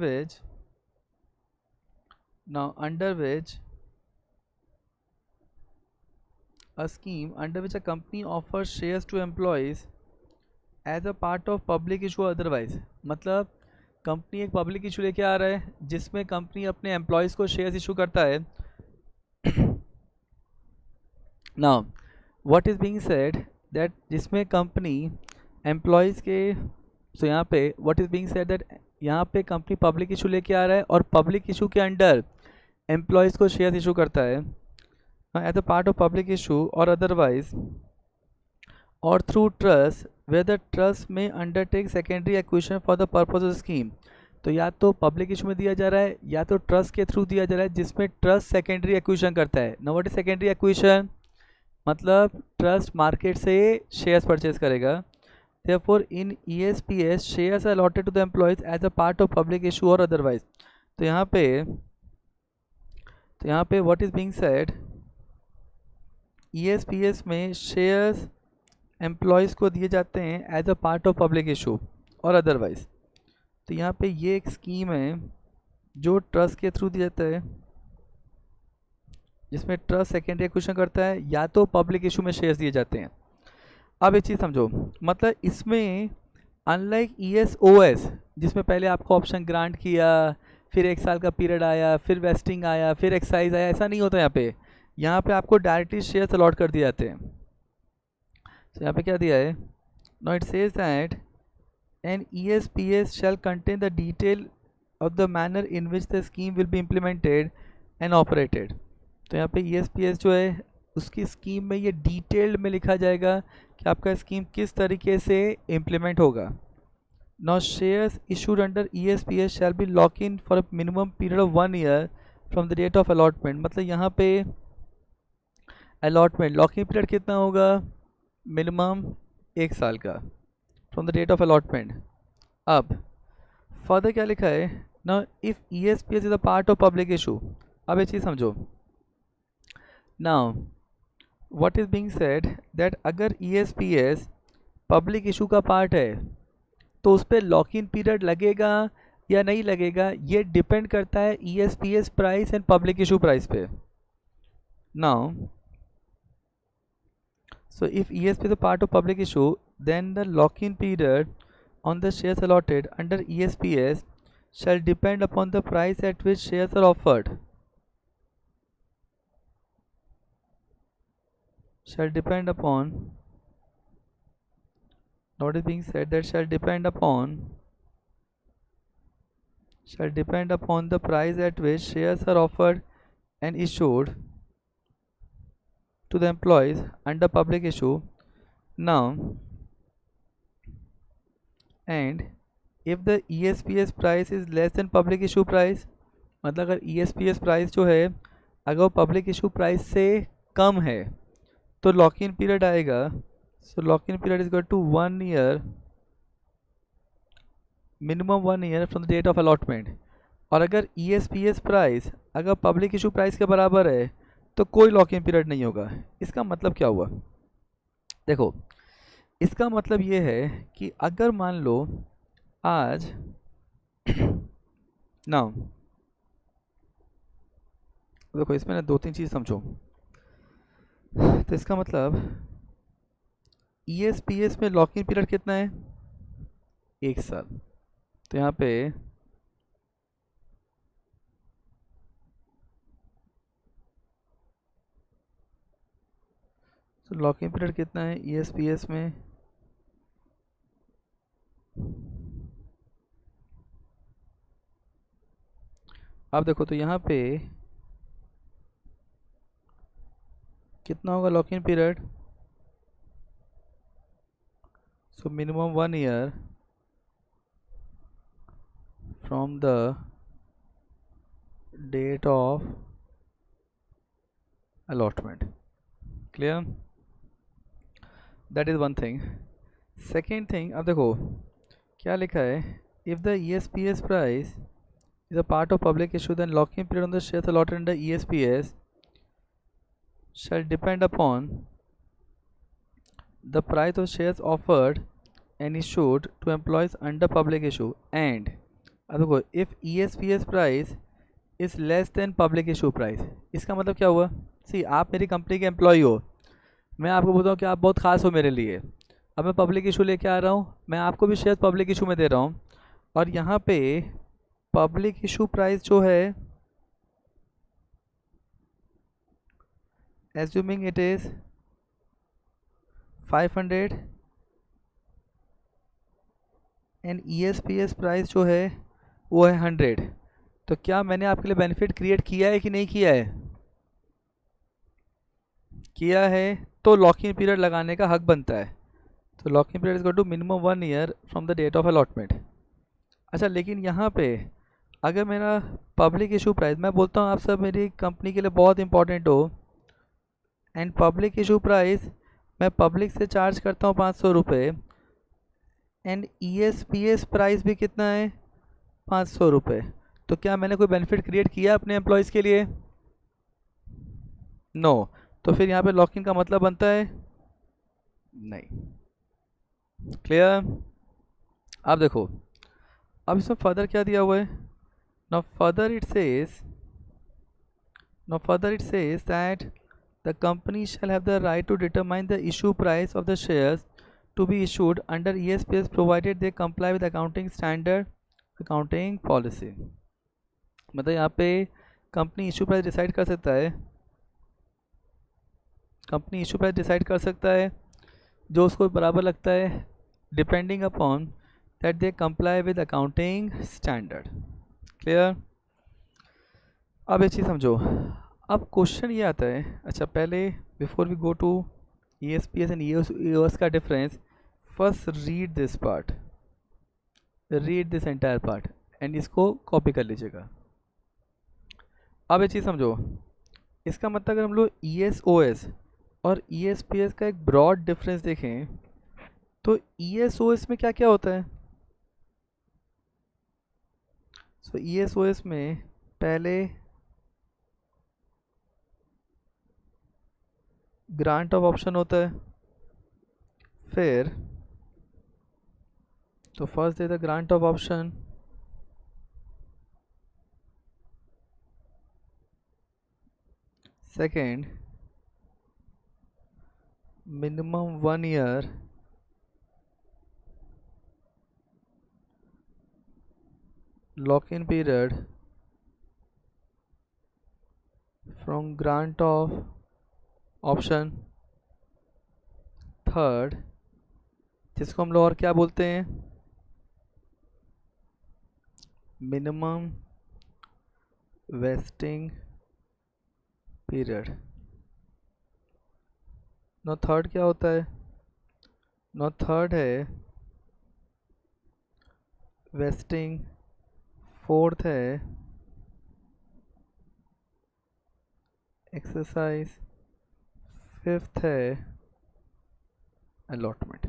which a company offers shares to employees as a part of public issue otherwise। मतलब कंपनी एक पब्लिक इशू लेके आ रहा है जिसमें कंपनी अपने एम्प्लॉयज़ को शेयर्स इशू करता है। Now what is being said that जिसमें कंपनी एम्प्लॉयज़ के, सो यहाँ पे what is being said that यहाँ पे कंपनी पब्लिक इशू लेके आ रहा है और पब्लिक इशू के अंडर एम्प्लॉयज़ को शेयर्स इशू करता है as a part of public issue और अदरवाइज और through trust where the trust may undertake secondary acquisition for the purpose of scheme। तो या तो पब्लिक इशू में दिया जा रहा है या तो ट्रस्ट के थ्रू दिया जा रहा है जिसमें ट्रस्ट सेकेंडरी एक्विजिशन करता है। Now what is secondary acquisition? मतलब ट्रस्ट मार्केट से शेयर्स परचेज करेगा। Therefore in ESPS shares are allotted to the employees as a part of public issue और अदरवाइज। तो यहाँ पे what is being said, ESPS में शेयर्स एम्प्लॉयज़ को दिए जाते हैं as a part of public issue और अदरवाइज। तो यहाँ पे ये एक स्कीम है जो ट्रस्ट के थ्रू दिया जाता है जिसमें ट्रस्ट सेकेंडरी एक्विजिशन करता है या तो पब्लिक इशू में शेयर्स दिए जाते हैं। अब एक चीज़ समझो, मतलब इसमें अनलाइक ESOS जिसमें पहले आपको ऑप्शन ग्रांट किया, फिर 1 साल का पीरियड आया, फिर वेस्टिंग आया, फिर एक्साइज आया, ऐसा नहीं होता यहाँ पे आपको डायरेक्टली शेयर्स अलॉट कर दिए जाते हैं। तो यहाँ पे क्या दिया है? Now it says that an ESPS shall contain the detail of the manner in which the scheme will be implemented and operated. तो यहाँ पे ESPS जो है उसकी स्कीम में ये डिटेल्ड में लिखा जाएगा कि आपका स्कीम किस तरीके से इम्प्लीमेंट होगा। Now shares issued under ESPS shall be lock in for a minimum period of 1 year from the date of allotment. मतलब यहाँ पे अलॉटमेंट लॉकिंग पीरियड कितना होगा? मिनिमम 1 साल का from the date of allotment. अब फर्दर क्या लिखा है? ना if ESPS is a part of public issue. अब ये चीज़ समझो, now what is being said that अगर ESPS पब्लिक इशू का पार्ट है तो उस पर लॉक इन पीरियड लगेगा या नहीं लगेगा, ये डिपेंड करता है ESPS price and public issue price पे। Now so if ESP is a part of public issue, then the lock-in period on the shares allotted under ESPS shall depend upon the price at which shares are offered. Shall depend upon, what is being said, that shall depend upon the price at which shares are offered and issued to the employees under public issue now, and if the ESPS price is less than public issue price, मतलब अगर ESPS price जो है अगर वो public issue price से कम है तो lock इन period आएगा. So lock in period is equal to 1 year, minimum 1 year from the date of allotment. और अगर ESPS प्राइस अगर पब्लिक इशू प्राइस के बराबर है तो कोई लॉक इन पीरियड नहीं होगा. इसका मतलब क्या हुआ? देखो, इसका मतलब ये है कि अगर मान लो आज ना, देखो इसमें ना 2-3 चीज़ समझो. तो इसका मतलब ESPS में लॉक इन पीरियड कितना है? 1 साल. तो यहाँ पे तो लॉक इन पीरियड कितना है ESPS में? अब देखो तो यहाँ पे कितना होगा lock in period? So minimum 1 year from the date of allotment. Clear? That is one thing. Second thing, अब देखो क्या लिखा है, if the ESPS price is a part of public issue, then locking period on the shares allotted under ESPS shall depend upon the price of shares offered and issued to employees under public issue, and अब देखो if ESPS price is less than public issue price. इसका मतलब क्या हुआ? सी आप मेरी company के employ हो, मैं आपको बोलता हूँ कि आप बहुत खास हो मेरे लिए. अब मैं पब्लिक इशू लेके आ रहा हूँ, मैं आपको भी शेयर पब्लिक इशू में दे रहा हूँ, और यहाँ पे पब्लिक इशू प्राइस जो है, assuming it is 500 and ESPS price जो है वो है 100. तो क्या मैंने आपके लिए बेनिफिट क्रिएट किया है कि नहीं किया है? किया है. तो लॉक इन पीरियड लगाने का हक बनता है. तो lock in period is equal to minimum 1 year from the date of allotment. अच्छा, लेकिन यहाँ पे अगर मेरा पब्लिक इशू प्राइस, मैं बोलता हूँ आप सब मेरी कंपनी के लिए बहुत इंपॉर्टेंट हो, एंड पब्लिक इशू प्राइस मैं पब्लिक से चार्ज करता हूँ 500 रुपये, एंड ESPS प्राइस भी कितना है? 500 रुपये. तो क्या मैंने कोई बेनिफिट क्रिएट किया अपने एम्प्लॉयज़ के लिए? नो. तो फिर यहाँ पे लॉक इन का मतलब बनता है नहीं. क्लियर? अब देखो, अब इसमें फर्दर क्या दिया हुआ है? Now further it says that the company shall have the right to determine the issue price of the shares to be issued under ESPS provided they comply with accounting standard accounting policy. मतलब यहाँ पे company issue price decide कर सकता है, company issue price decide कर सकता है जो उसको बराबर लगता है, depending upon that they comply with accounting standard. Clear? अब एक चीज़ समझो. अब क्वेश्चन ये आता है, अच्छा पहले before we go to ESPS and EOS का difference, first read this part, read this entire part and इसको कॉपी कर लीजिएगा. अब ये चीज़ समझो, इसका मतलब अगर हम लोग ESOS और ESPS का एक ब्रॉड डिफरेंस देखें तो ESOS में क्या क्या होता है? सो ESOS में पहले ग्रांट ऑफ ऑप्शन होता है, फिर तो first they the grant of option, second minimum 1 year lock in period from grant of option, third जिसको हम लोग और क्या बोलते हैं, minimum vesting period. No third क्या होता है? नो थर्ड है वेस्टिंग, फोर्थ है एक्सरसाइज, फिफ्थ है अलॉटमेंट।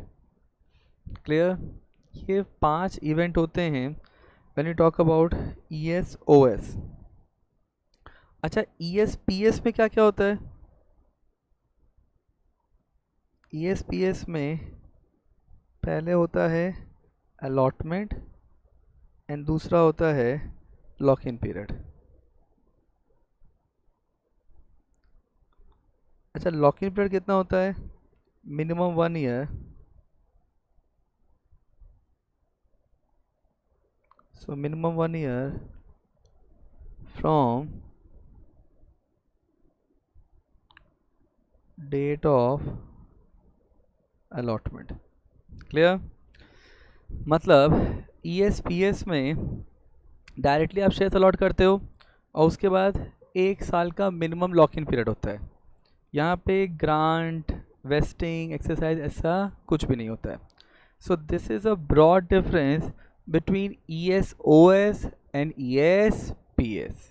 क्लियर? ये 5 इवेंट होते हैं when you talk about ESOS। अच्छा, ESPS में क्या क्या होता है? ESPS में पहले होता है अलॉटमेंट एंड दूसरा होता है लॉक इन पीरियड। अच्छा, लॉक इन पीरियड कितना होता है? Minimum 1 year. So minimum 1 year from date of allotment. Clear? मतलब ESPS में डायरेक्टली आप शेयर्स अलॉट करते हो और उसके बाद 1 साल का मिनिमम लॉक इन पीरियड होता है। यहाँ पे ग्रांट, वेस्टिंग, एक्सरसाइज ऐसा कुछ भी नहीं होता है। So this is a broad difference between ESOS and ESPS।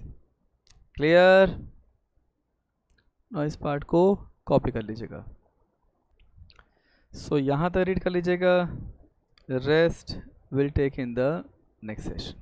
Clear? और इस पार्ट को कॉपी कर लीजिएगा। सो यहाँ तक रीड कर लीजिएगा, rest will take in the next session.